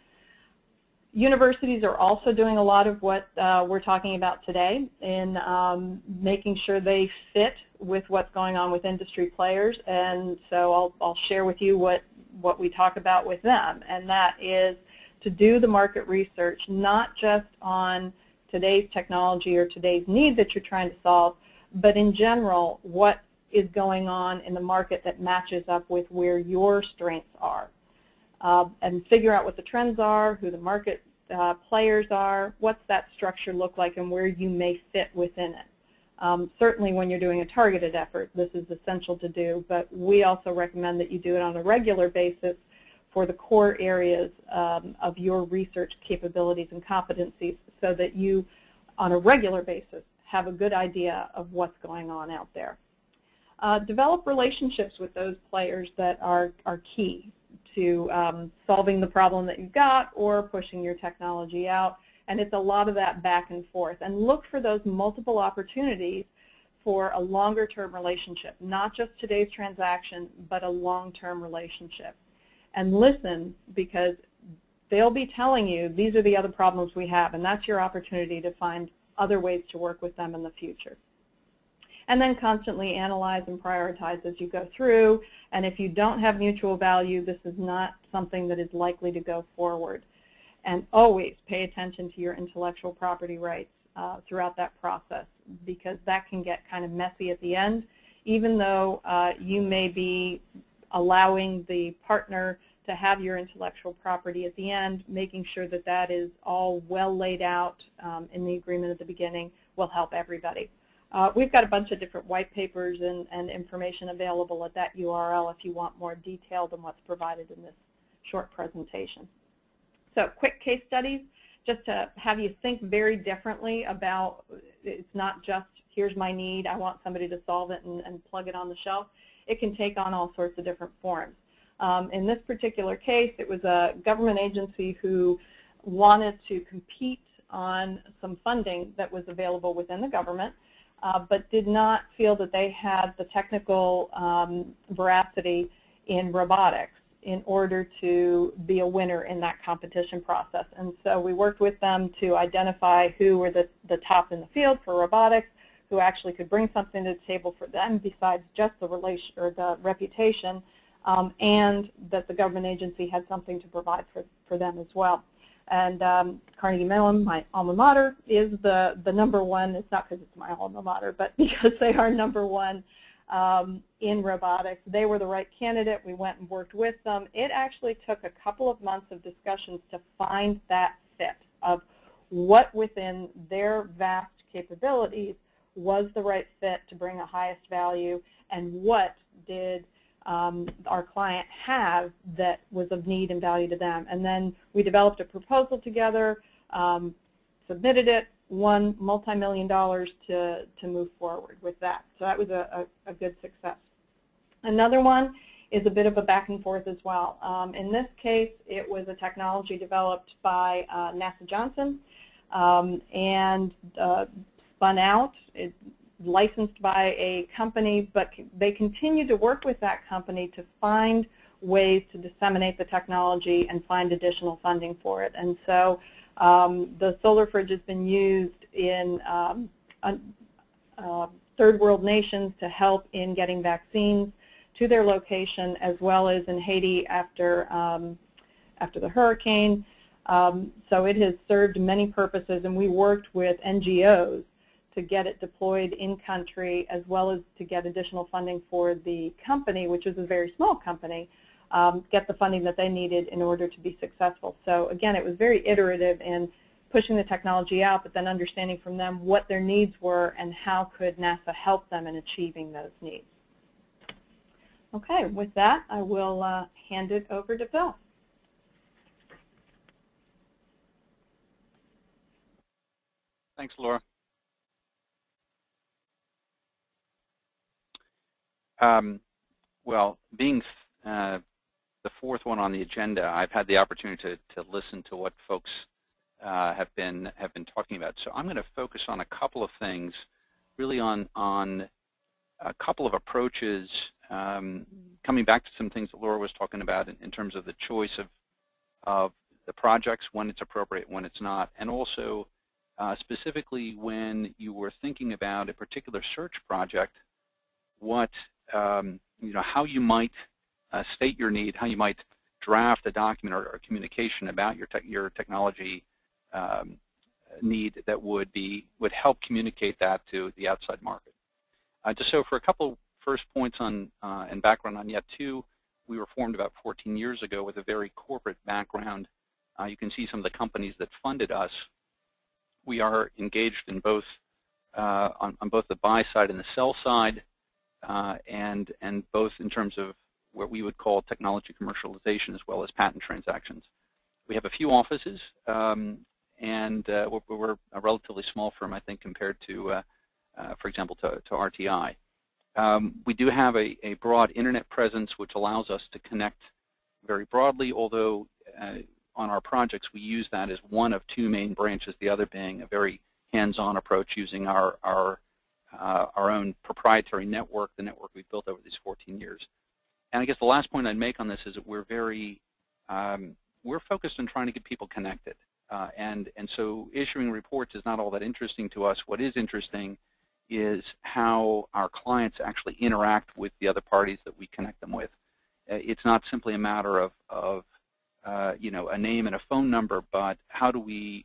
Universities are also doing a lot of what we're talking about today in making sure they fit with what's going on with industry players, and so I'll share with you what we talk about with them, and that is to do the market research, not just on today's technology or today's need that you're trying to solve, but in general, what is going on in the market that matches up with where your strengths are. And figure out what the trends are, who the market players are, what's that structure look like, and where you may fit within it. Certainly when you're doing a targeted effort, this is essential to do, but we also recommend that you do it on a regular basis for the core areas of your research capabilities and competencies, so that you, on a regular basis, have a good idea of what's going on out there. Develop relationships with those players that are key to solving the problem that you've got or pushing your technology out, and it's a lot of that back and forth. And look for those multiple opportunities for a longer-term relationship, not just today's transaction, but a long-term relationship. And listen, because they'll be telling you these are the other problems we have, and that's your opportunity to find other ways to work with them in the future. And then constantly analyze and prioritize as you go through, and if you don't have mutual value, this is not something that is likely to go forward. And always pay attention to your intellectual property rights throughout that process, because that can get kind of messy at the end, even though you may be allowing the partner to have your intellectual property at the end. Making sure that that is all well laid out in the agreement at the beginning will help everybody. We've got a bunch of different white papers and information available at that URL if you want more detail than what's provided in this short presentation. So quick case studies, just to have you think very differently about, it's not just here's my need, I want somebody to solve it and plug it on the shelf. It can take on all sorts of different forms. In this particular case, it was a government agency who wanted to compete on some funding that was available within the government, but did not feel that they had the technical veracity in robotics in order to be a winner in that competition process. And so we worked with them to identify who were the top in the field for robotics, who actually could bring something to the table for them besides just the relation or the reputation, and that the government agency had something to provide for them as well. And Carnegie Mellon, my alma mater, is the #1. It's not because it's my alma mater, but because they are #1 in robotics. They were the right candidate. We went and worked with them. It actually took a couple of months of discussions to find that fit of what within their vast capabilities was the right fit to bring a highest value, and what did our client have that was of need and value to them. And then we developed a proposal together, submitted it, won multi-million dollars to move forward with that. So that was a good success. Another one is a bit of a back and forth as well. In this case, it was a technology developed by NASA Johnson and spun out. It licensed by a company, but they continued to work with that company to find ways to disseminate the technology and find additional funding for it. And so the solar fridge has been used in third world nations to help in getting vaccines to their location, as well as in Haiti after the hurricane. So it has served many purposes, and we worked with NGOs to get it deployed in country, as well as to get additional funding for the company, which is a very small company, get the funding that they needed in order to be successful. So again, it was very iterative in pushing the technology out, but then understanding from them what their needs were and how could NASA help them in achieving those needs. Okay, with that, I will hand it over to Phil. Thanks, Laura. Well, being the fourth one on the agenda, I've had the opportunity to listen to what folks have been talking about. So I'm going to focus on a couple of things, really on a couple of approaches, coming back to some things that Laura was talking about in terms of the choice of the projects, when it's appropriate, when it's not, and also specifically when you were thinking about a particular search project, what how you might state your need, how you might draft a document or communication about your technology need that would help communicate that to the outside market. Just so for a couple first points on and background on Yet2, we were formed about 14 years ago with a very corporate background. You can see some of the companies that funded us. We are engaged in both on both the buy side and the sell side, and both in terms of what we would call technology commercialization as well as patent transactions. We have a few offices, and we're a relatively small firm, I think, compared to, for example, to RTI. We do have a broad internet presence, which allows us to connect very broadly, although on our projects we use that as one of two main branches, the other being a very hands-on approach using our own proprietary network, the network we've built over these 14 years. And I guess the last point I'd make on this is that we're focused on trying to get people connected. And so issuing reports is not all that interesting to us. What is interesting is how our clients actually interact with the other parties that we connect them with. It's not simply a matter of a name and a phone number, but how do we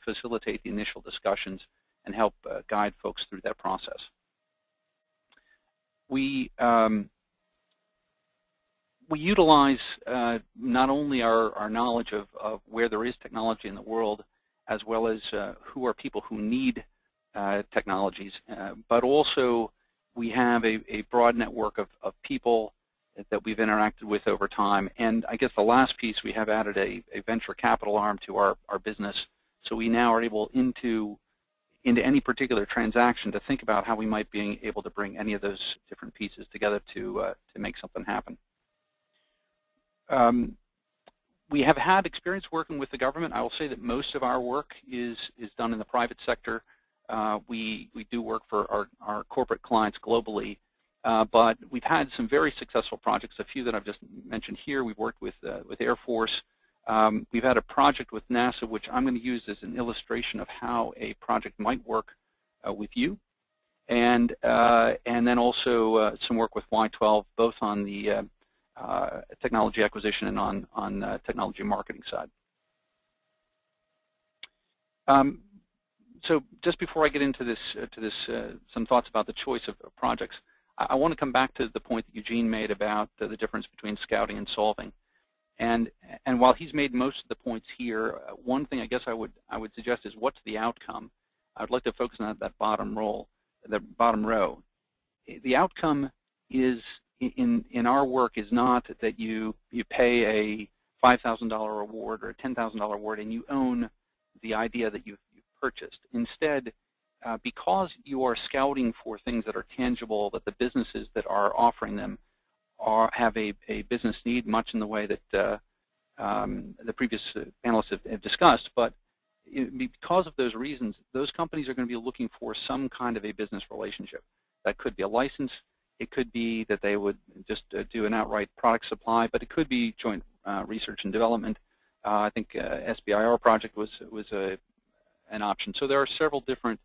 facilitate the initial discussions and help guide folks through that process. We utilize not only our knowledge of where there is technology in the world, as well as who are people who need technologies, but also we have a broad network of people that we've interacted with over time. And I guess the last piece, we have added a venture capital arm to our business, so we now are able into any particular transaction to think about how we might be able to bring any of those different pieces together to make something happen. We have had experience working with the government. I will say that most of our work is done in the private sector. We do work for our corporate clients globally, but we've had some very successful projects, a few that I've just mentioned here. We've worked with Air Force. We've had a project with NASA, which I'm going to use as an illustration of how a project might work with you, and then also some work with Y12, both on the technology acquisition and on technology marketing side. So just before I get into this, some thoughts about the choice of projects, I want to come back to the point that Eugene made about the difference between scouting and solving. And while he's made most of the points here, one thing I guess I would suggest is, what's the outcome? I would like to focus on that bottom row. The outcome is in our work is not that you pay a $5,000 award or a $10,000 award and you own the idea that you've purchased. Instead, because you are scouting for things that are tangible, that the businesses that are offering them have a business need, much in the way that the previous panelists have discussed, but because of those reasons, those companies are going to be looking for some kind of a business relationship. That could be a license. It could be that they would just do an outright product supply, but it could be joint research and development. I think SBIR project was an option. So there are several different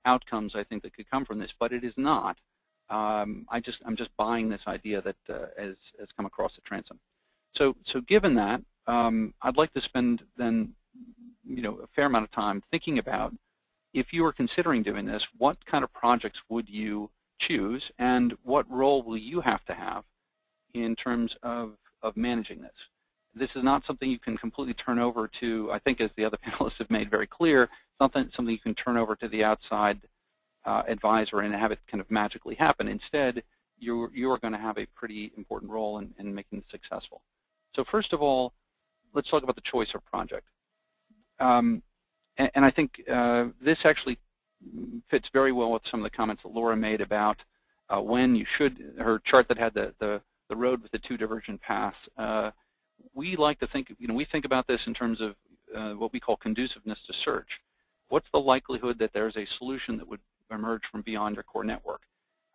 outcomes, I think, that could come from this, but it is not. I'm just buying this idea that has come across the transom. So given that, I'd like to spend then a fair amount of time thinking about, if you were considering doing this, what kind of projects would you choose, and what role will you have to have in terms of managing this? This is not something you can completely turn over to, I think, as the other panelists have made very clear, something you can turn over to the outside advisor and have it kind of magically happen. Instead, you are going to have a pretty important role in making it successful. So first of all, let's talk about the choice of project. And I think this actually fits very well with some of the comments that Laura made about when you should, her chart that had the road with the two divergent paths. We like to think, we think about this in terms of what we call conduciveness to search. What's the likelihood that there's a solution that would emerge from beyond your core network?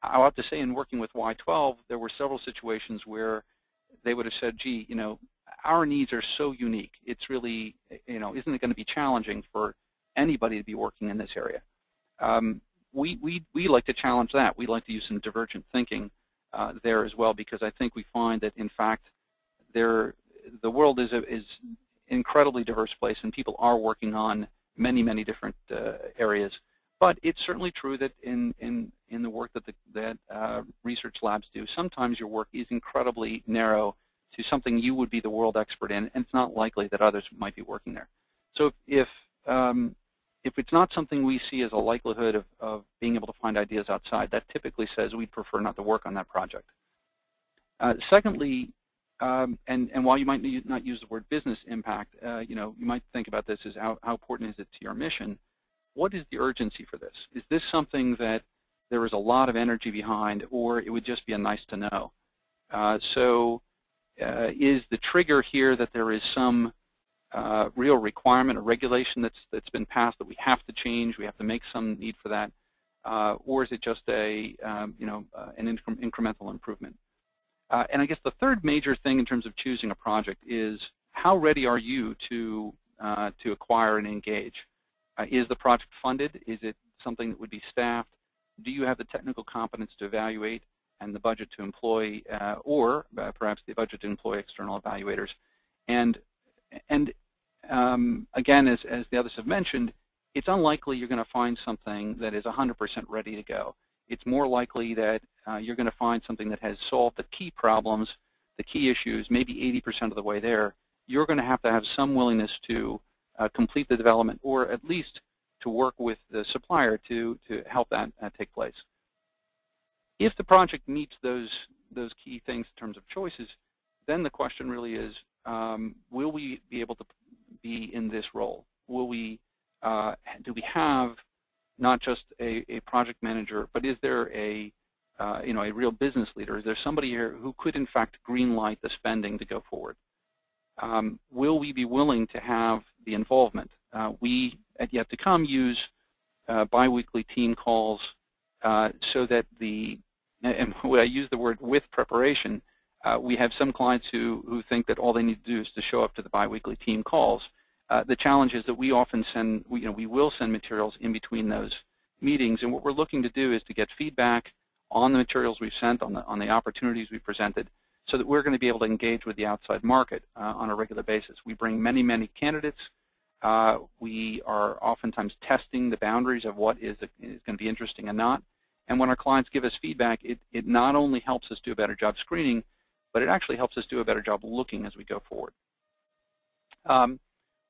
I'll have to say, in working with Y12, there were several situations where they would have said, gee, our needs are so unique. It's really, isn't it going to be challenging for anybody to be working in this area? We like to challenge that. We like to use some divergent thinking there as well, because I think we find that, in fact, the world is an incredibly diverse place, and people are working on many, many different areas. But it's certainly true that in the work that research labs do, sometimes your work is incredibly narrow to something you would be the world expert in, and it's not likely that others might be working there. So if it's not something we see as a likelihood of being able to find ideas outside, that typically says we'd prefer not to work on that project. Secondly, and while you might not use the word business impact, you might think about this as how important is it to your mission. What is the urgency for this? Is this something that there is a lot of energy behind, or it would just be a nice to know? Is the trigger here that there is some real requirement or regulation that's been passed that we have to change, we have to make some need for that, or is it just an incremental improvement? And I guess the third major thing in terms of choosing a project is how ready are you to acquire and engage? Is the project funded? Is it something that would be staffed? Do you have the technical competence to evaluate and the budget to employ, or perhaps the budget to employ external evaluators? And again, as the others have mentioned, it's unlikely you're going to find something that is 100% ready to go. It's more likely that you're going to find something that has solved the key problems, the key issues, maybe 80% of the way there. You're going to have some willingness to complete the development, or at least to work with the supplier to help that take place. If the project meets those key things in terms of choices, then the question really is, will we be able to be in this role? Will we, do we have not just a project manager, but is there a real business leader? Is there somebody here who could, in fact, green light the spending to go forward? Will we be willing to have the involvement? We, at Yet to Come, use biweekly team calls so that and when I use the word with preparation, we have some clients who think that all they need to do is to show up to the biweekly team calls. The challenge is that we often send, we will send materials in between those meetings, and what we're looking to do is to get feedback on the materials we've sent, on the opportunities we presented, so that we're going to be able to engage with the outside market on a regular basis. We bring many, many candidates. We are oftentimes testing the boundaries of what is going to be interesting and not. And when our clients give us feedback, it not only helps us do a better job screening, but it actually helps us do a better job looking as we go forward.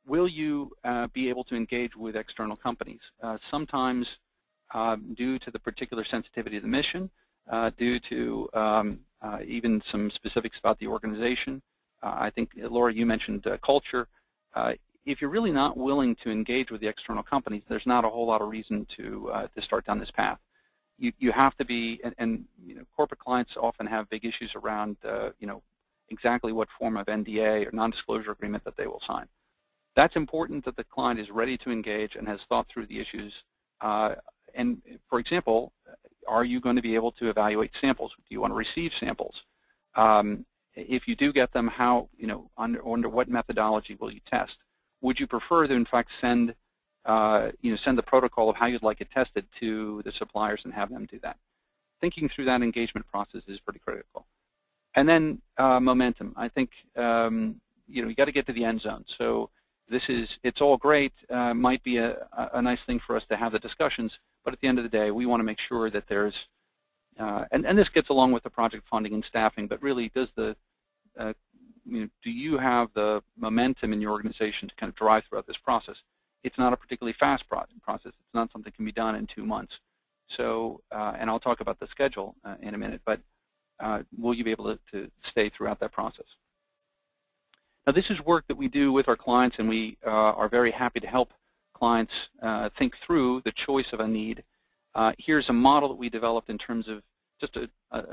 Will you be able to engage with external companies? Sometimes due to the particular sensitivity of the mission, due to even some specifics about the organization. I think, Laura, you mentioned culture. If you're really not willing to engage with the external companies, there's not a whole lot of reason to start down this path. You have to be, and corporate clients often have big issues around exactly what form of NDA or non-disclosure agreement that they will sign. That's important that the client is ready to engage and has thought through the issues. And for example, are you going to be able to evaluate samples? Do you want to receive samples? If you do get them, how, under what methodology will you test? Would you prefer to, in fact, send the protocol of how you'd like it tested to the suppliers and have them do that? Thinking through that engagement process is pretty critical. And then momentum. I think you got to get to the end zone. So it's all great. Might be a nice thing for us to have the discussions, but at the end of the day, we want to make sure that there's and this gets along with the project funding and staffing. But really, does do you have the momentum in your organization to kind of drive throughout this process? It's not a particularly fast process. It's not something that can be done in 2 months. So, and I'll talk about the schedule in a minute. But will you be able to stay throughout that process? Now, this is work that we do with our clients, and we are very happy to help clients think through the choice of a need. Here's a model that we developed in terms of just a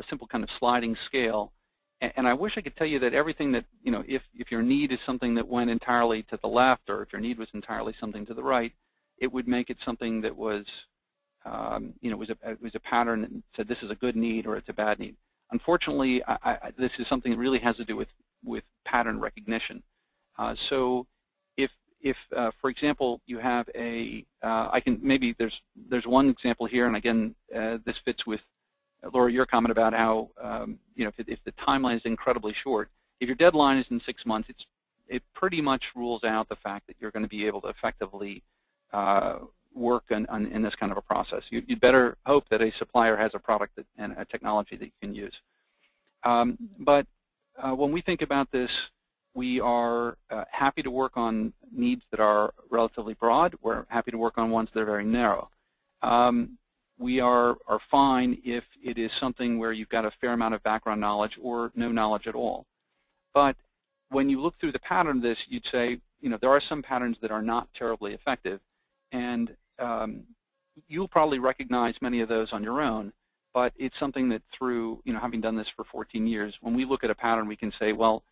simple kind of sliding scale. And I wish I could tell you that everything that, if your need is something that went entirely to the left, or if your need was entirely something to the right, it would make it something that was, it was a pattern that said this is a good need or it's a bad need. Unfortunately, this is something that really has to do with pattern recognition. So if for example, you have there's one example here, and again, this fits with Laura, your comment about how, if the timeline is incredibly short, if your deadline is in 6 months, it pretty much rules out the fact that you're going to be able to effectively work in this kind of a process. You'd better hope that a supplier has a product and a technology that you can use. But when we think about this, we are happy to work on needs that are relatively broad. We're happy to work on ones that are very narrow. We are fine if it is something where you've got a fair amount of background knowledge or no knowledge at all. But when you look through the pattern of this, you'd say, there are some patterns that are not terribly effective, and you'll probably recognize many of those on your own, but it's something that through, having done this for 14 years, when we look at a pattern, we can say, well,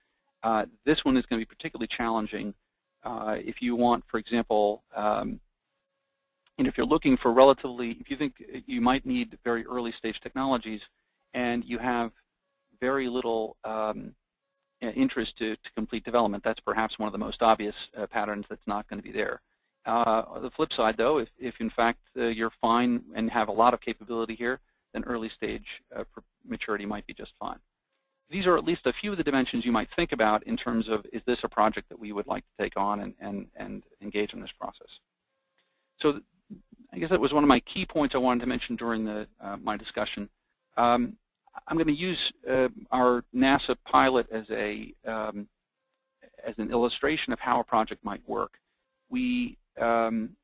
this one is going to be particularly challenging if you want, for example, if you're looking for if you think you might need very early stage technologies and you have very little interest to complete development, that's perhaps one of the most obvious patterns that's not going to be there. The flip side, though, if in fact you're fine and have a lot of capability here, then early stage maturity might be just fine. These are at least a few of the dimensions you might think about in terms of, is this a project that we would like to take on and engage in this process? So I guess that was one of my key points I wanted to mention during my discussion. I'm going to use our NASA pilot as an illustration of how a project might work. And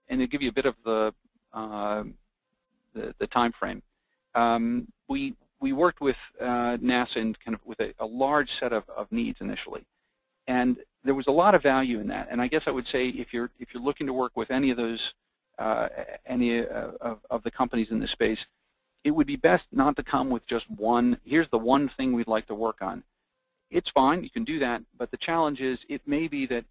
to give you a bit of the time frame, we worked with NASA and kind of with a large set of needs initially, and there was a lot of value in that. And I guess I would say if you're looking to work with any of those any of the companies in this space, it would be best not to come with just here's the one thing we'd like to work on. It's fine, you can do that, but the challenge is it may be that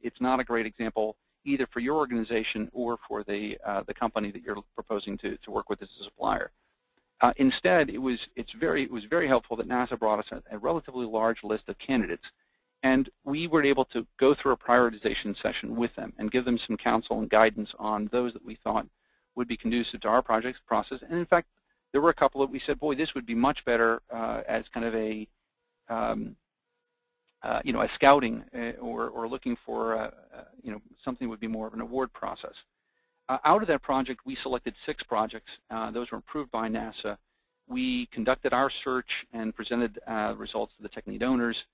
it's not a great example either for your organization or for the company that you're proposing to work with as a supplier. Instead, it was very helpful that NASA brought us a relatively large list of candidates, and we were able to go through a prioritization session with them and give them some counsel and guidance on those that we thought would be conducive to our project's process. And in fact, there were a couple that we said, boy, this would be much better as kind of a scouting or looking for something that would be more of an award process. Out of that project, we selected 6 projects. Those were approved by NASA. We conducted our search and presented results to the technique owners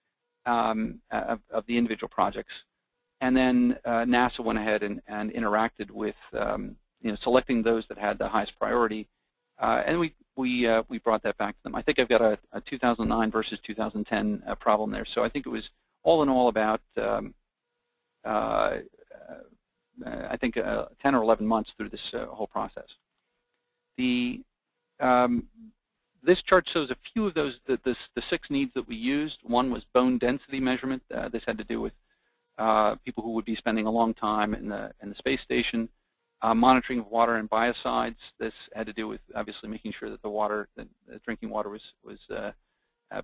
of the individual projects. And then NASA went ahead and interacted with selecting those that had the highest priority. And we brought that back to them. I think I've got a 2009 versus 2010 problem there. So I think it was all in all about I think 10 or 11 months through this whole process. This chart shows a few of those, the 6 needs that we used. One was bone density measurement. This had to do with people who would be spending a long time in the space station. Monitoring of water and biocides. This had to do with obviously making sure that the drinking water was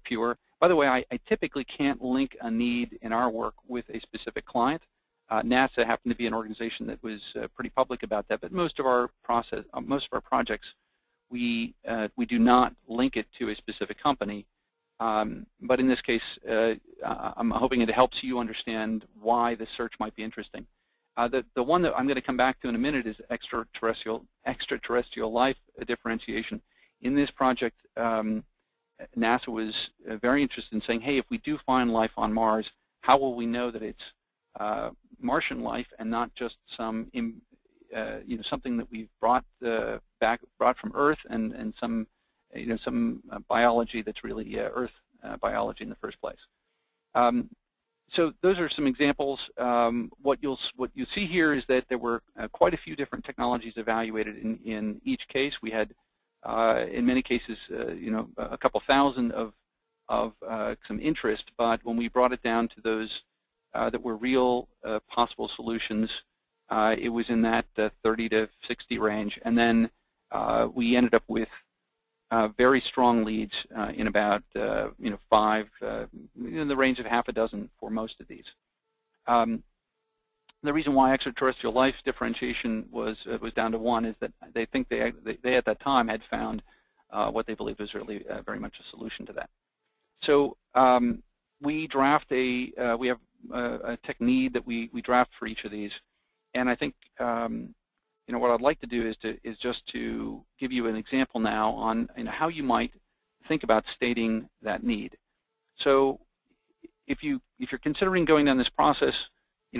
pure. By the way, I typically can't link a need in our work with a specific client. NASA happened to be an organization that was pretty public about that, but most of our projects, we do not link it to a specific company. But in this case, I'm hoping it helps you understand why this search might be interesting. The one that I'm going to come back to in a minute is extraterrestrial life differentiation. In this project, NASA was very interested in saying, hey, if we do find life on Mars, how will we know that it's Martian life and not just some something that we've brought from Earth and some some biology that's really Earth biology in the first place. So those are some examples. What you see here is that there were quite a few different technologies evaluated in each case. We had, in many cases, a couple thousand of some interest, but when we brought it down to those that were real possible solutions, it was in that 30 to 60 range, and then we ended up with very strong leads in about 5, in the range of half a dozen for most of these. The reason why extraterrestrial life differentiation was down to 1 is that they think they at that time had found what they believed was really very much a solution to that. So we draft we have a technique that we draft for each of these, and I think what I'd like to do is just to give you an example now on how you might think about stating that need. So if you're considering going down this process,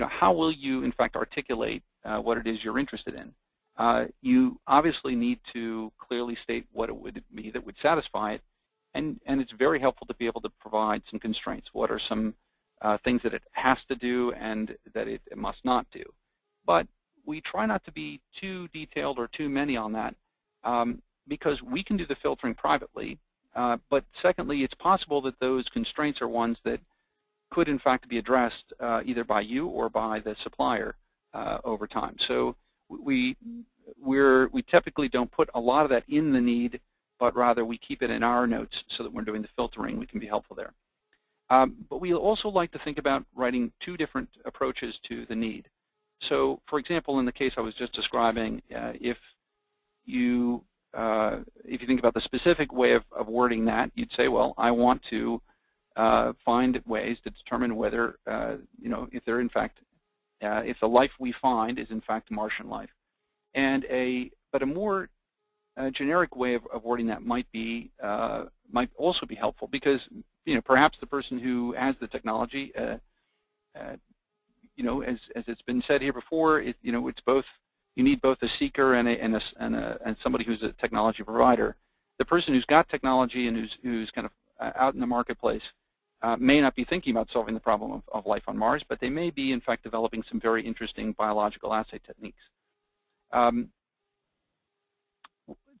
how will you in fact articulate what it is you're interested in? You obviously need to clearly state what it would be that would satisfy it, and it's very helpful to be able to provide some constraints. What are some things that it has to do and that it must not do? But we try not to be too detailed or too many on that because we can do the filtering privately, but secondly, it's possible that those constraints are ones that could in fact be addressed either by you or by the supplier over time. So we typically don't put a lot of that in the need, but rather we keep it in our notes so that when we're doing the filtering we can be helpful there. But we also like to think about writing 2 different approaches to the need. So, for example, in the case I was just describing, if you think about the specific way of wording that, you'd say, well, I want to find ways to determine whether, if they're in fact, if the life we find is in fact Martian life. And but a more generic way of wording that might also be helpful because, perhaps the person who has the technology, as it's been said here before, it's both. You need both a seeker and somebody who's a technology provider. The person who's got technology and who's kind of out in the marketplace may not be thinking about solving the problem of life on Mars, but they may be in fact developing some very interesting biological assay techniques.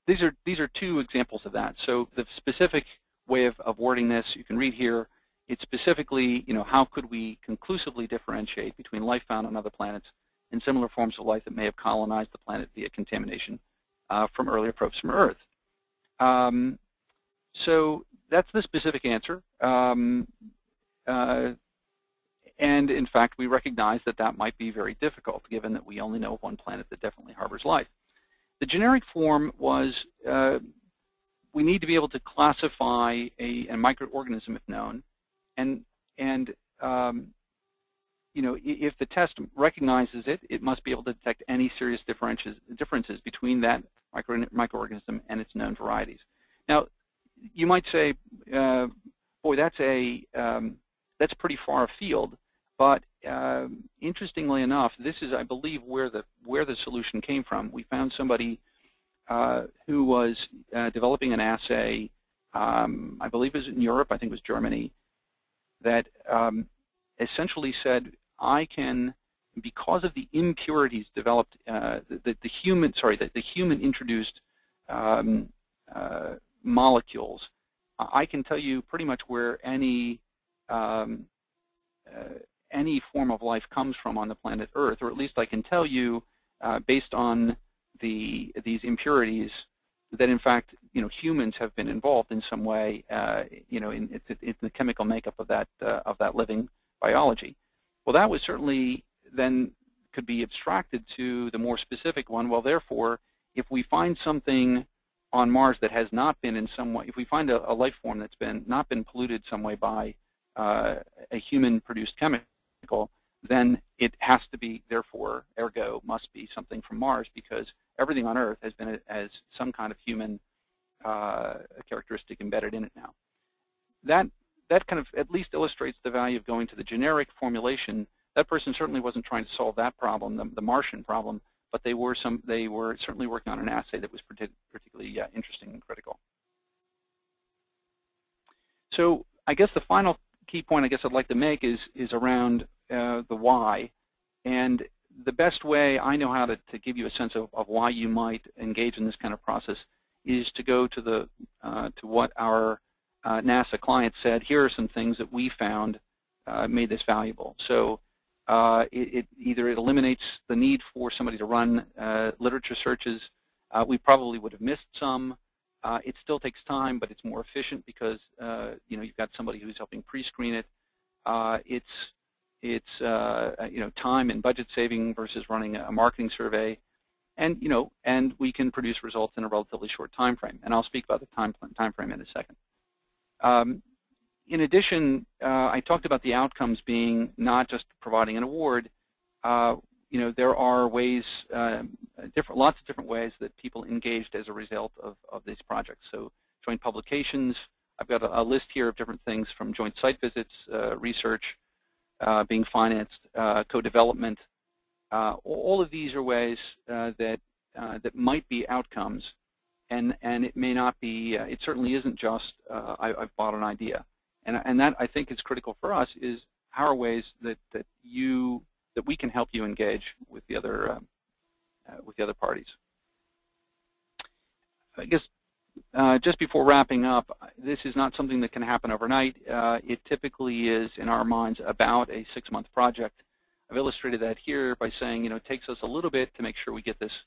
These are 2 examples of that. So the specific way of wording this, you can read here. It's specifically, how could we conclusively differentiate between life found on other planets and similar forms of life that may have colonized the planet via contamination from earlier probes from Earth. So that's the specific answer. And in fact, we recognize that that might be very difficult, given that we only know of one planet that definitely harbors life. The generic form was we need to be able to classify a microorganism if known, and if the test recognizes it, it must be able to detect any serious differences between that microorganism and its known varieties. Now, you might say, boy, that's pretty far afield, but interestingly enough, this is, I believe, where the solution came from. We found somebody who was developing an assay, I believe it was in Europe, I think it was Germany, that essentially said, I can, because of the impurities developed, the human introduced molecules, I can tell you pretty much where any form of life comes from on the planet Earth, or at least I can tell you, based on these impurities, that in fact, humans have been involved in some way, in the chemical makeup of that living biology. Well, that was certainly then could be abstracted to the more specific one. Well, therefore, if we find something on Mars that has not been in some way, if we find a life form that's not been polluted some way by a human-produced chemical, then it has to be, therefore, ergo, must be something from Mars, because everything on Earth has some kind of human characteristic embedded in it now. That kind of at least illustrates the value of going to the generic formulation. That person certainly wasn't trying to solve that problem, the Martian problem, but they were certainly working on an assay that was particularly interesting and critical. So I guess the final key point I guess I'd like to make is around the why. And the best way I know how to give you a sense of why you might engage in this kind of process is to go to the to what our NASA client said. Here are some things that we found made this valuable. So either it eliminates the need for somebody to run literature searches. We probably would have missed some. It still takes time, but it's more efficient because you've got somebody who's helping pre-screen it. It's time and budget saving versus running a marketing survey, and and we can produce results in a relatively short time frame. And I'll speak about the time frame in a second. In addition, I talked about the outcomes being not just providing an award. There are ways, lots of different ways that people engaged as a result of these projects. So joint publications, I've got a list here of different things from joint site visits, research being financed, co-development. All of these are ways that might be outcomes, and it may not be, it certainly isn't just I've bought an idea. And that I think is critical for us is how are ways that we can help you engage with the other parties. I guess just before wrapping up, this is not something that can happen overnight. It typically is, in our minds, about a 6-month project. I've illustrated that here by saying, it takes us a little bit to make sure we get this,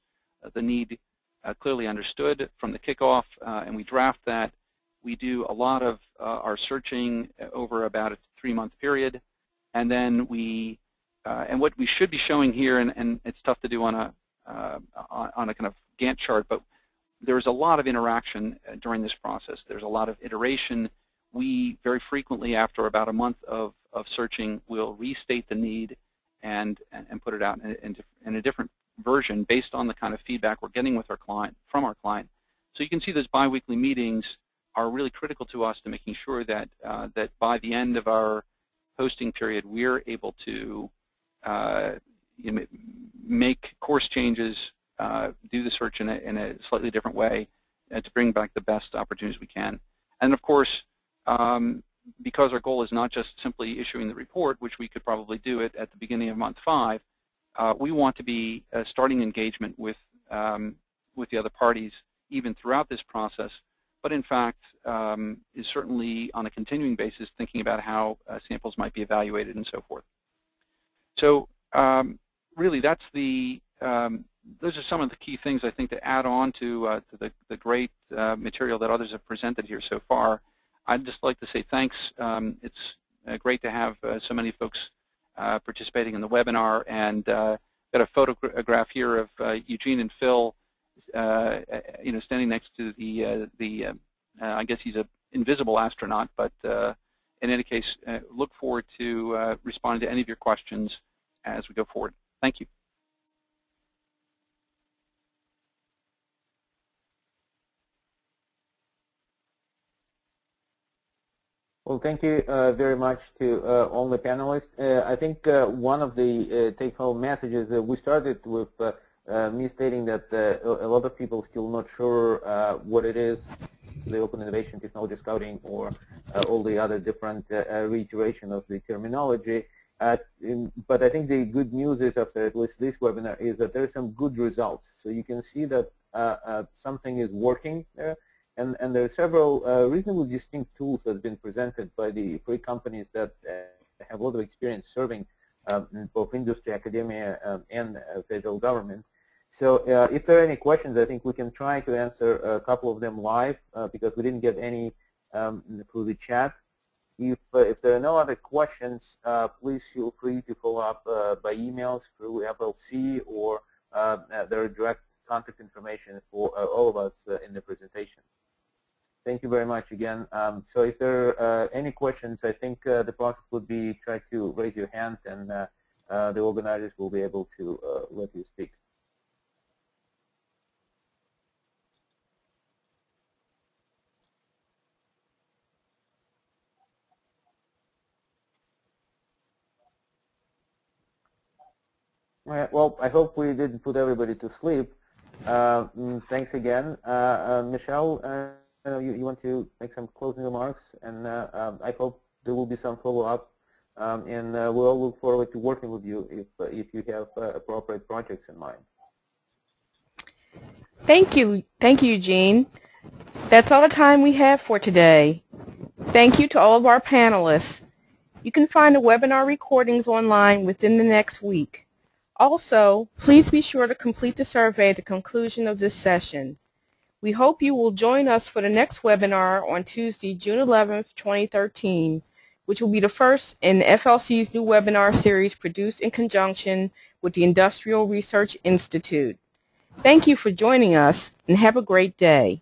the need clearly understood from the kickoff, and we draft that. We do a lot of our searching over about a 3-month period, and then and what we should be showing here, and it's tough to do on a kind of Gantt chart, but there's a lot of interaction during this process. There's a lot of iteration. We very frequently, after about a month of searching, will restate the need and put it out in a different version based on the kind of feedback we're getting with from our client. So you can see those biweekly meetings are really critical to us to making sure that that by the end of our posting period, we're able to make course changes, do the search in a slightly different way to bring back the best opportunities we can. And of course, because our goal is not just simply issuing the report, which we could probably do it at the beginning of month 5, we want to be starting engagement with the other parties even throughout this process, but in fact is certainly on a continuing basis thinking about how samples might be evaluated and so forth. So really that's those are some of the key things I think to add on to the great material that others have presented here so far. I'd just like to say thanks. It's great to have so many folks participating in the webinar, and got a photograph here of Eugene and Phil, standing next to the I guess he's an invisible astronaut, but in any case, look forward to responding to any of your questions as we go forward. Thank you. Well, thank you very much to all the panelists. I think one of the take-home messages that we started with me stating that a lot of people still not sure what it is, the open innovation technology scouting, or all the other different reiteration of the terminology. But I think the good news is, after at least this webinar, is that there are some good results. So you can see that something is working there. And there are several reasonably distinct tools that have been presented by the 3 companies that have a lot of experience serving both industry, academia, and federal government. So if there are any questions, I think we can try to answer a couple of them live because we didn't get any through the chat. If there are no other questions, please feel free to follow up by emails through FLC, or there are direct contact information for all of us in the presentation. Thank you very much again. So if there are any questions, I think the process would be try to raise your hand, and the organizers will be able to let you speak. All right, well, I hope we didn't put everybody to sleep. Thanks again. Michelle, you want to make some closing remarks, and I hope there will be some follow-up, and we'll look forward to working with you if you have appropriate projects in mind. Thank you, Eugene. That's all the time we have for today. Thank you to all of our panelists. You can find the webinar recordings online within the next week. Also, please be sure to complete the survey at the conclusion of this session. We hope you will join us for the next webinar on Tuesday, June 11th, 2013, which will be the first in FLC's new webinar series produced in conjunction with the Industrial Research Institute. Thank you for joining us, and have a great day.